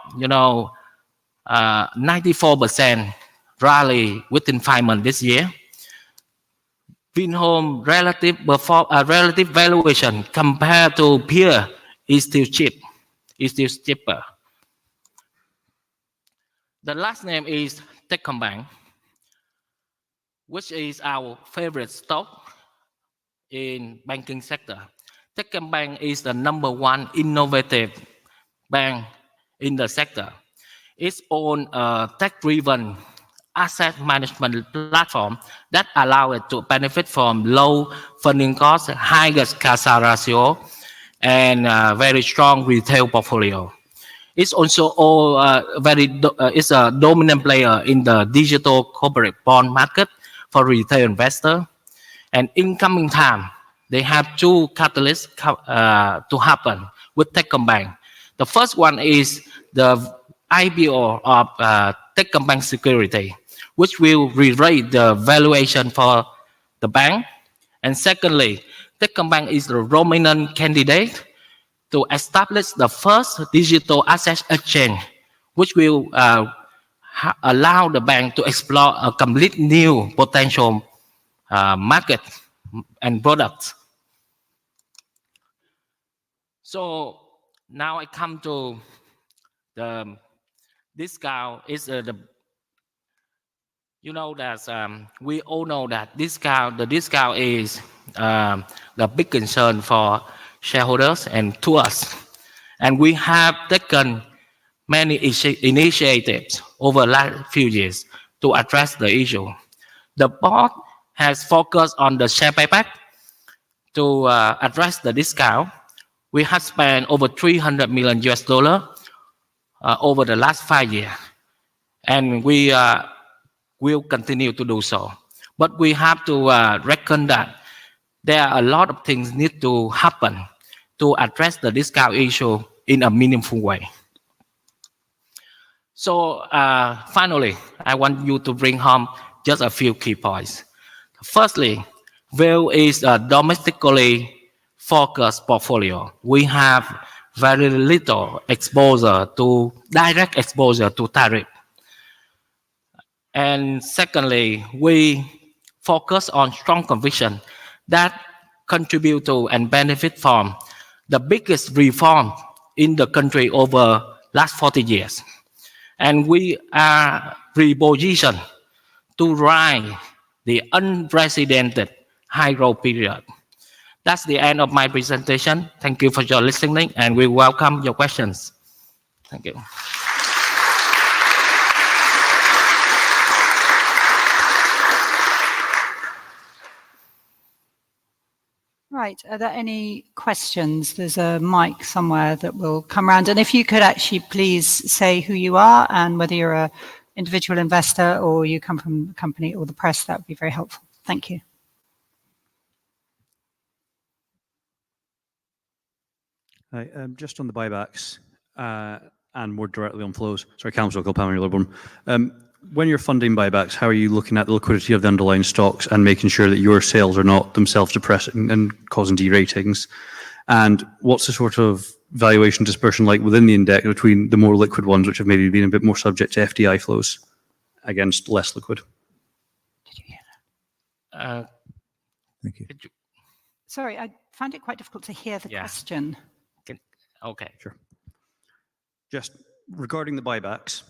94% rally within 5 months this year, Vinhome relative valuation compared to peer is still cheap. Is still cheaper. The last name is Techcombank, which is our favorite stock in banking sector. Techcombank is the #1 innovative bank in the sector. It's on a tech-driven asset management platform that allows it to benefit from low funding costs, highest CASA ratio, and very strong retail portfolio. It's also it's a dominant player in the digital corporate bond market for retail investor. And in coming time, they have two catalysts to happen with Techcombank. The first one is the IPO of Techcombank Security, which will re-rate the valuation for the bank. And secondly, Techcombank is the dominant candidate to establish the first digital asset exchange, which will allow the bank to explore a complete new potential market and products. So now I come to the discount. Is we all know that the discount is the big concern for shareholders and to us. And we have taken many initiatives over the last few years to address the issue. The board has focused on the share buyback to address the discount. We have spent over $300 million over the last 5 years, and we will continue to do so. But we have to reckon that there are a lot of things need to happen to address the discount issue in a meaningful way. So finally, I want you to bring home just a few key points. Firstly, Veil is a domestically focused portfolio. We have very little direct exposure to tariff. And secondly, we focus on strong conviction that contribute to and benefit from the biggest reform in the country over last 40 years. And we are repositioned to ride the unprecedented high growth period. That's the end of my presentation. Thank you for your listening, and we welcome your questions. Thank you. Right, are there any questions? There's a mic somewhere that will come around. And if you could actually please say who you are and whether you're an individual investor or you come from the company or the press, that would be very helpful. Thank you. Hi, just on the buybacks and more directly on flows. Sorry, Council Kilpammy Lilburn. When you're funding buybacks, how are you looking at the liquidity of the underlying stocks and making sure that your sales are not themselves depressing and causing deratings? And what's the sort of valuation dispersion like within the index between the more liquid ones, which have maybe been a bit more subject to FDI flows, against less liquid? Did you hear that? Thank you. Sorry, I found it quite difficult to hear the question. Okay. Sure. Just regarding the buybacks,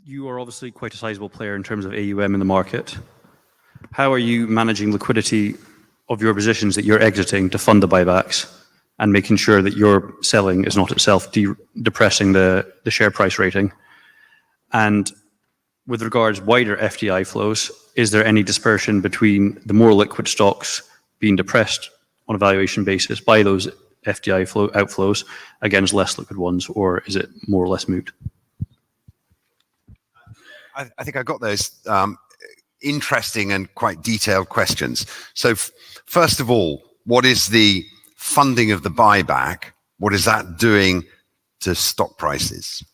you are obviously quite a sizable player in terms of AUM in the market. How are you managing liquidity of your positions that you're exiting to fund the buybacks? and making sure that your selling is not itself depressing the share price rating? And with regards wider FDI flows, is there any dispersion between the more liquid stocks being depressed on a valuation basis by those FDI outflows against less liquid ones, or is it more or less moot? I think I got those interesting and quite detailed questions. So first of all, what is the funding of the buyback? What is that doing to stock prices?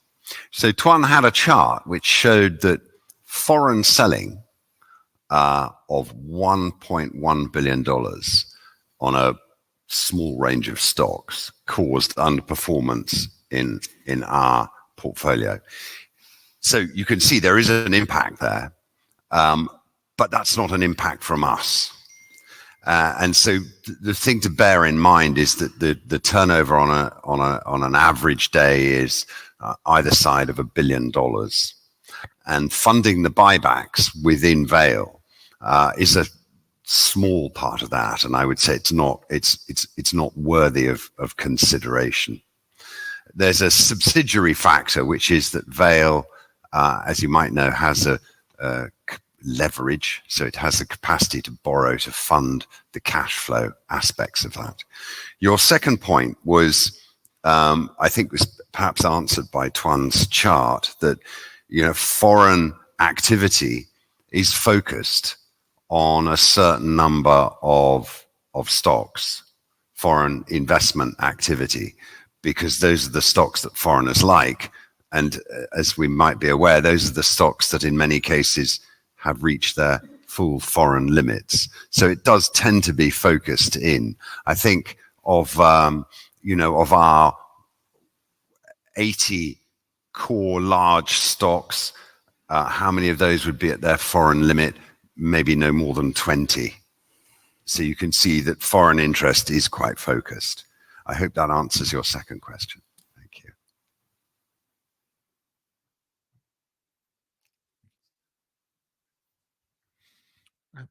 So Tuan had a chart which showed that foreign selling of $1.1 billion on a small range of stocks caused underperformance in our portfolio. So you can see there is an impact there, but that's not an impact from us. And so the thing to bear in mind is that the turnover on an average day is either side of $1 billion, and funding the buybacks within Veil is a small part of that, and I would say it's not worthy of consideration. There's a subsidiary factor, which is that Veil, as you might know, has a leverage, so it has the capacity to borrow to fund the cash flow aspects of that. Your second point was, I think, was perhaps answered by Tuan's chart, that foreign activity is focused on a certain number of stocks, foreign investment activity, because those are the stocks that foreigners like. And as we might be aware, those are the stocks that in many cases have reached their full foreign limits. So it does tend to be focused in. I think of our 80 core large stocks, how many of those would be at their foreign limit? Maybe no more than 20. So you can see that foreign interest is quite focused. I hope that answers your second question. Thank you.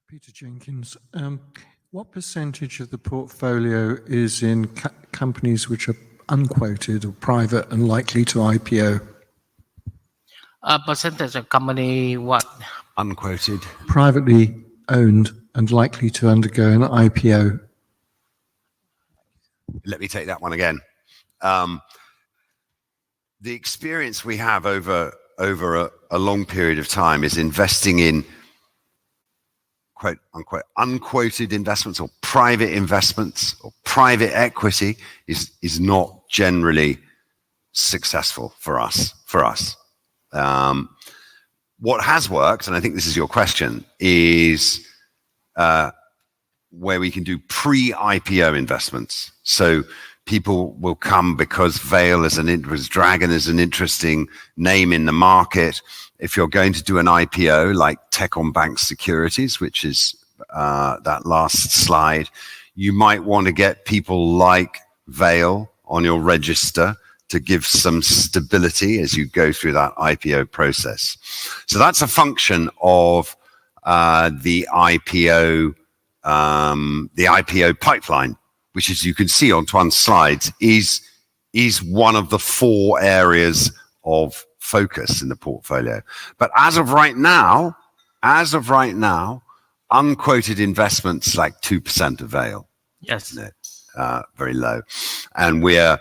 Peter Jenkins, what percentage of the portfolio is in companies which are unquoted or private and likely to IPO? Percentage of company what? Unquoted. Privately owned and likely to undergo an IPO. Let me take that one again. The experience we have over a long period of time is investing in quote unquote unquoted investments or private investments or private equity is not generally successful for us. What has worked, and I think this is your question, is where we can do pre-IPO investments. So people will come because Veil Dragon is an interesting name in the market. If you're going to do an IPO like Tech on Bank Securities, which is that last slide, you might want to get people like Veil on your register to give some stability as you go through that IPO process. So that's a function of the IPO pipeline, which, as you can see on Tuan's slides, is one of the 4 areas of focus in the portfolio. But as of right now, unquoted investments like 2% of Veil. Yes. Very low. And we're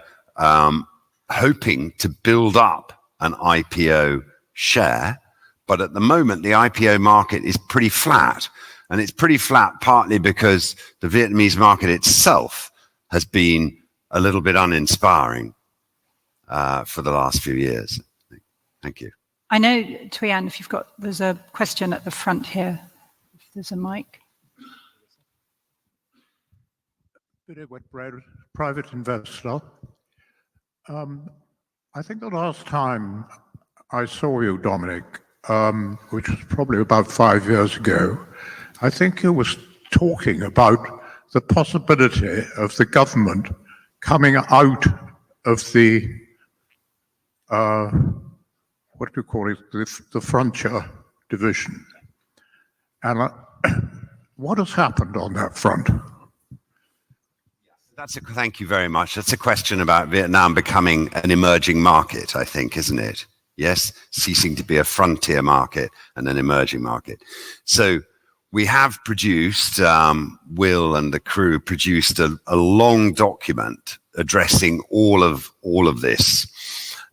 hoping to build up an IPO share, but at the moment the IPO market is pretty flat, and it's pretty flat partly because the Vietnamese market itself has been a little bit uninspiring for the last few years. Thank you. I know, Tuan, there's a question at the front here. If there's a mic. Private investor. I think the last time I saw you, Dominic, which was probably about 5 years ago, I think you was talking about the possibility of the government coming out of the, what do you call it, the frontier division. And what has happened on that front? Thank you very much. That's a question about Vietnam becoming an emerging market, I think, isn't it? Yes, ceasing to be a frontier market and an emerging market. So we have produced, Will and the crew produced a long document addressing all of this.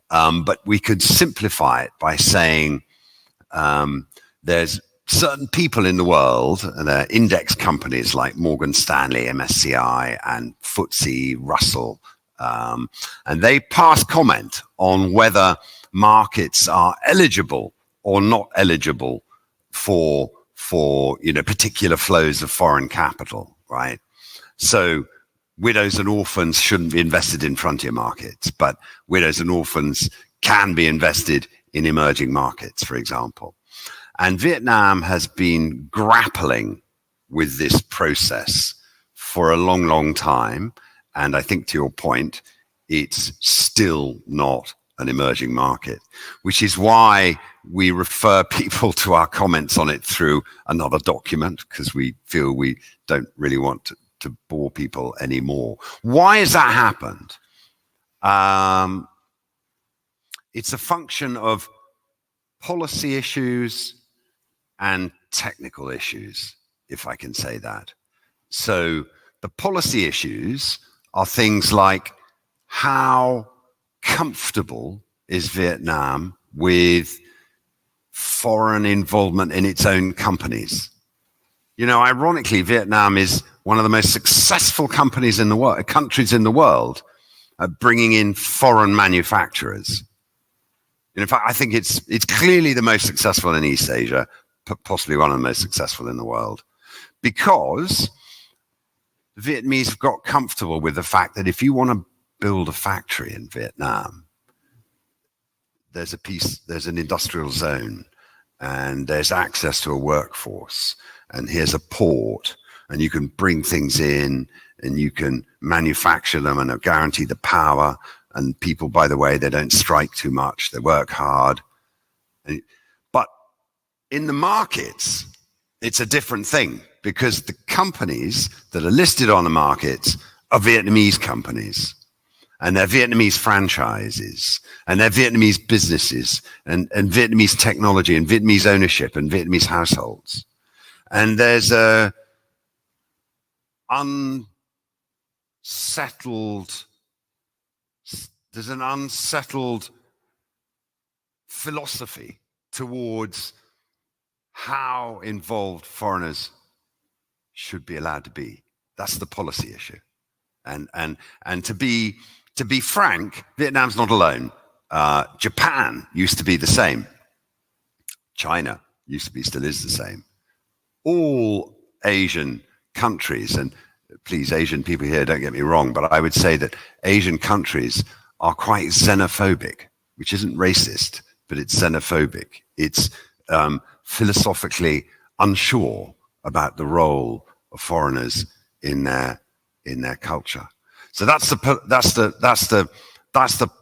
But we could simplify it by saying there's certain people in the world, and they're index companies like Morgan Stanley, MSCI, and FTSE Russell, and they pass comment on whether markets are eligible or not eligible for particular flows of foreign capital, right? So widows and orphans shouldn't be invested in frontier markets, but widows and orphans can be invested in emerging markets, for example. And Vietnam has been grappling with this process for a long, long time. And I think, to your point, it's still not an emerging market, which is why we refer people to our comments on it through another document, because we feel we don't really want to bore people anymore. Why has that happened? It's a function of policy issues and technical issues, if I can say that. So the policy issues are things like, how comfortable is Vietnam with foreign involvement in its own companies? Ironically, Vietnam is one of the most successful countries in the world at bringing in foreign manufacturers. And in fact, I think it's clearly the most successful in East Asia, possibly one of the most successful in the world, because the Vietnamese have got comfortable with the fact that if you want to build a factory in Vietnam, there's an industrial zone, and there's access to a workforce, and here's a port, and you can bring things in, and you can manufacture them and guarantee the power. And people, by the way, they don't strike too much, they work hard. But in the markets, it's a different thing, because the companies that are listed on the markets are Vietnamese companies, and they're Vietnamese franchises, and they're Vietnamese businesses, and Vietnamese technology, and Vietnamese ownership, and Vietnamese households. And there's an unsettled philosophy towards how involved foreigners should be allowed to be. That's the policy issue. And to be frank, Vietnam's not alone. Japan used to be the same. China used to be, still is the same. All Asian countries, and please, Asian people here, don't get me wrong, but I would say that Asian countries are quite xenophobic, which isn't racist, but it's xenophobic. It's philosophically unsure about the role of foreigners in their culture. So that's the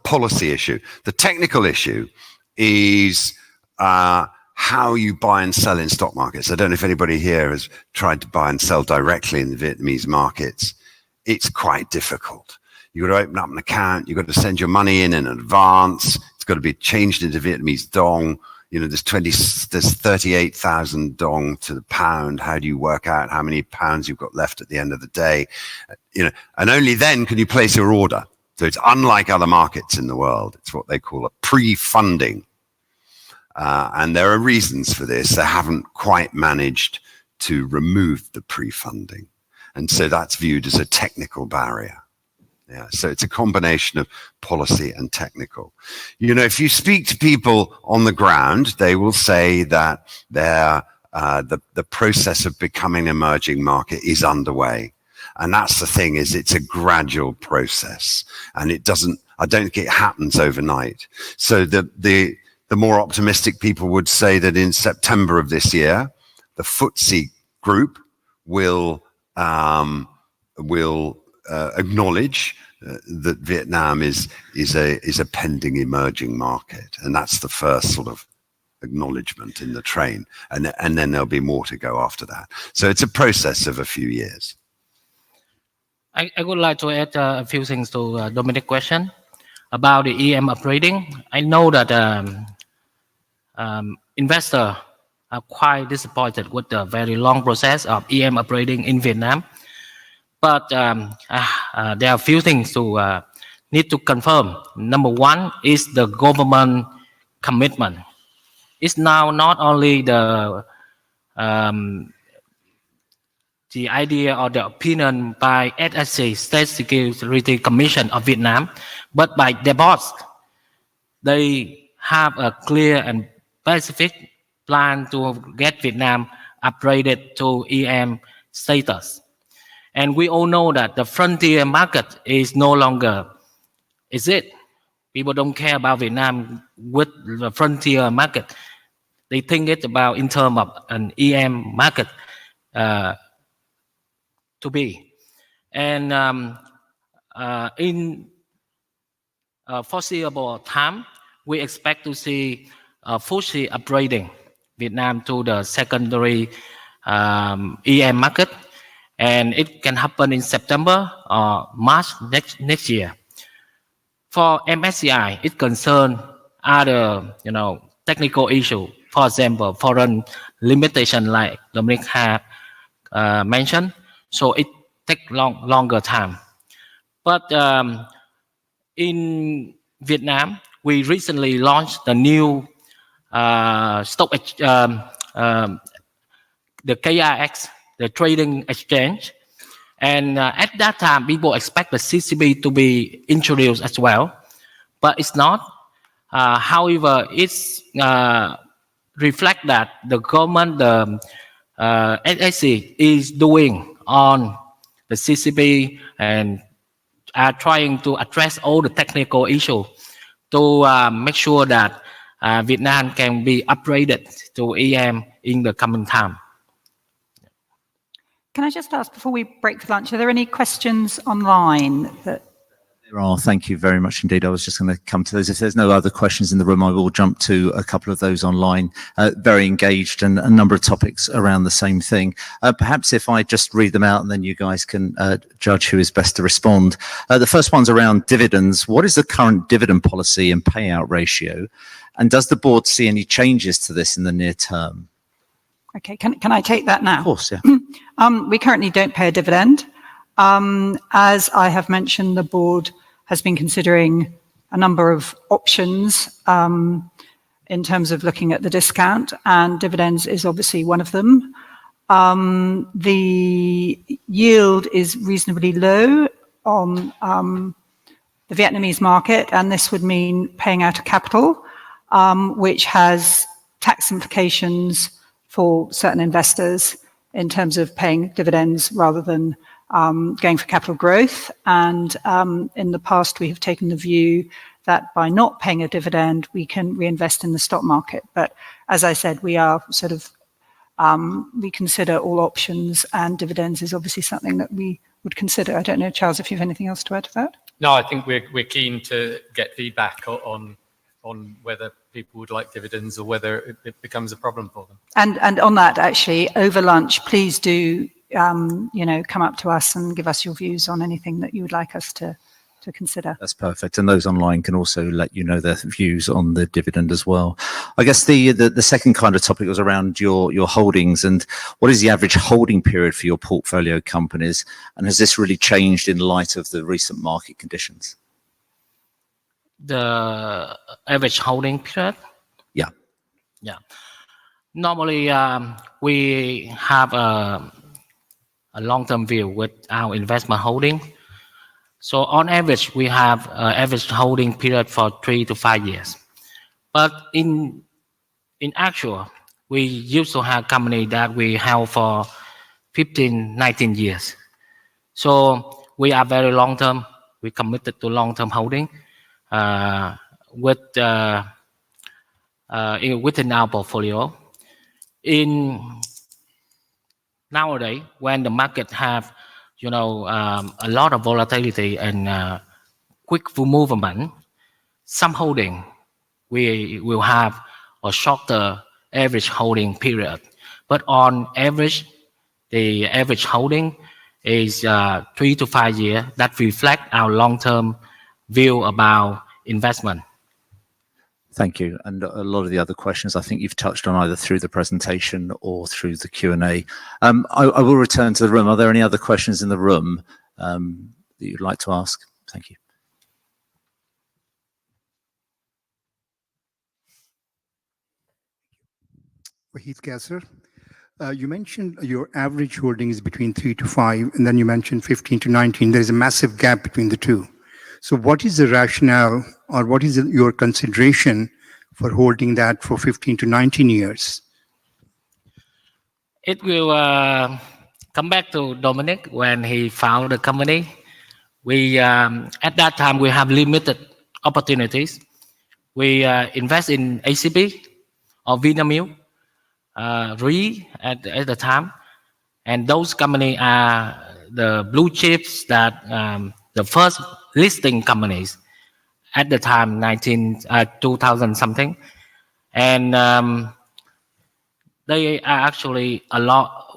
policy issue. The technical issue is how you buy and sell in stock markets. I don't know if anybody here has tried to buy and sell directly in the Vietnamese markets. It's quite difficult. You've got to open up an account. You've got to send your money in advance. It's got to be changed into Vietnamese dong. There's 38,000 dong to the pound. How do you work out how many pounds you've got left at the end of the day? And only then can you place your order. So it's unlike other markets in the world. It's what they call a pre-funding. And there are reasons for this. They haven't quite managed to remove the pre-funding. And so that's viewed as a technical barrier. Yeah, so it's a combination of policy and technical. If you speak to people on the ground, they will say that the process of becoming an emerging market is underway. And that's the thing, is it's a gradual process, and I don't think it happens overnight. So the more optimistic people would say that in September of this year, the FTSE group will acknowledge that Vietnam is a pending emerging market, and that's the first sort of acknowledgement in the train, and then there'll be more to go after that. So it's a process of a few years. I would like to add a few things to Dominic's question about the EM upgrading. I know that investors are quite disappointed with the very long process of EM upgrading in Vietnam. But there are a few things to need to confirm. Number one is the government commitment. It's now not only the idea or the opinion by SSC, State Security Commission of Vietnam, but by their boss. They have a clear and specific plan to get Vietnam upgraded to EM status. And we all know that the frontier market is no longer exist. People don't care about Vietnam with the frontier market. They think it's about in terms of an EM market to be. And in foreseeable time, we expect to see FTSE upgrading Vietnam to the secondary EM market, and it can happen in September or March next year. For MSCI, it concerns other technical issue. For example, foreign limitation, like Dominic have mentioned. So it takes longer time. But in Vietnam, we recently launched the new stock, the KIX, the trading exchange. And at that time, people expect the CCP to be introduced as well, but it's not. However, it's reflect that the government, the SSC, is doing on the CCP and are trying to address all the technical issues to make sure that Vietnam can be upgraded to EM in the coming time. Can I just ask, before we break for lunch, are there any questions online? There are. Thank you very much indeed. I was just going to come to those. If there's no other questions in the room, I will jump to a couple of those online. Very engaged and a number of topics around the same thing. Perhaps if I just read them out and then you guys can judge who is best to respond. The first one's around dividends. What is the current dividend policy and payout ratio? And does the board see any changes to this in the near term? Okay, can I take that now? Of course, yeah. We currently don't pay a dividend. As I have mentioned, the board has been considering a number of options in terms of looking at the discount, and dividends is obviously one of them. The yield is reasonably low on the Vietnamese market, and this would mean paying out a capital, which has tax implications for certain investors in terms of paying dividends rather than going for capital growth. And in the past, we have taken the view that by not paying a dividend, we can reinvest in the stock market. But as I said, we are sort of, we consider all options, and dividends is obviously something that we would consider. I don't know, Charles, if you have anything else to add to that? No, I think we're keen to get feedback on whether people would like dividends or whether it becomes a problem for them. And on that, actually, over lunch, please do come up to us and give us your views on anything that you would like us to consider. That's perfect. And those online can also let you know their views on the dividend as well. I guess the second kind of topic was around your holdings, and what is the average holding period for your portfolio companies? And has this really changed in light of the recent market conditions? The average holding period? Yeah. Normally, we have a long-term view with our investment holding. So on average, we have an average holding period for 3 to 5 years. But in actual, we used to have company that we held for 15, 19 years. So we are very long-term. We committed to long-term holding within our portfolio. Nowadays, when the market have a lot of volatility and quick movement, some holding we will have a shorter average holding period. But on average, the average holding is 3 to 5 years that reflect our long-term view about investment. Thank you. And a lot of the other questions I think you've touched on either through the presentation or through the Q&A. I will return to the room. Are there any other questions in the room that you'd like to ask? Thank you. Heath Gasser. You mentioned your average holding is between 3 to 5, and then you mentioned 15 to 19. There's a massive gap between the two. So what is the rationale, or what is your consideration for holding that for 15 to 19 years? It will come back to Dominic when he found the company. We at that time we have limited opportunities. We invest in ACB or Vinamilk, RE at the time, and those companies are the blue chips that the first listing companies at the time, 2000 something, and they are actually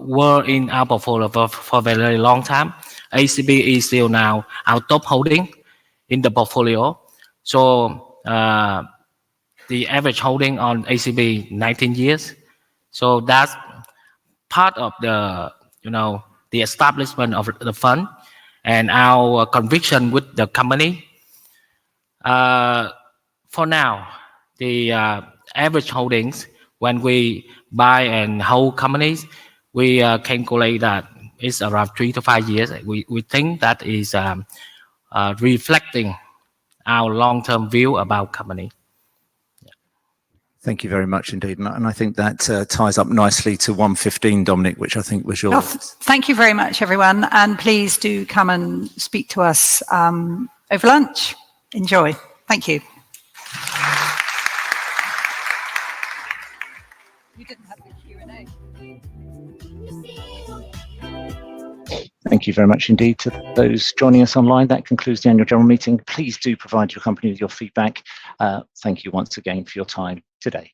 were in our portfolio for a very long time. ACB is still now our top holding in the portfolio. So the average holding on ACB 19 years. So that's part of the the establishment of the fund and our conviction with the company. For now, the average holdings when we buy and hold companies, we calculate that it's around 3 to 5 years. We think that is reflecting our long-term view about company. Thank you very much indeed. And I think that ties up nicely to 1:15, Dominic, which I think was your... Well, thank you very much, everyone. And please do come and speak to us over lunch. Enjoy. Thank you. You didn't have the Q&A. Thank you very much indeed to those joining us online. That concludes the annual general meeting. Please do provide your company with your feedback. Thank you once again for your time today.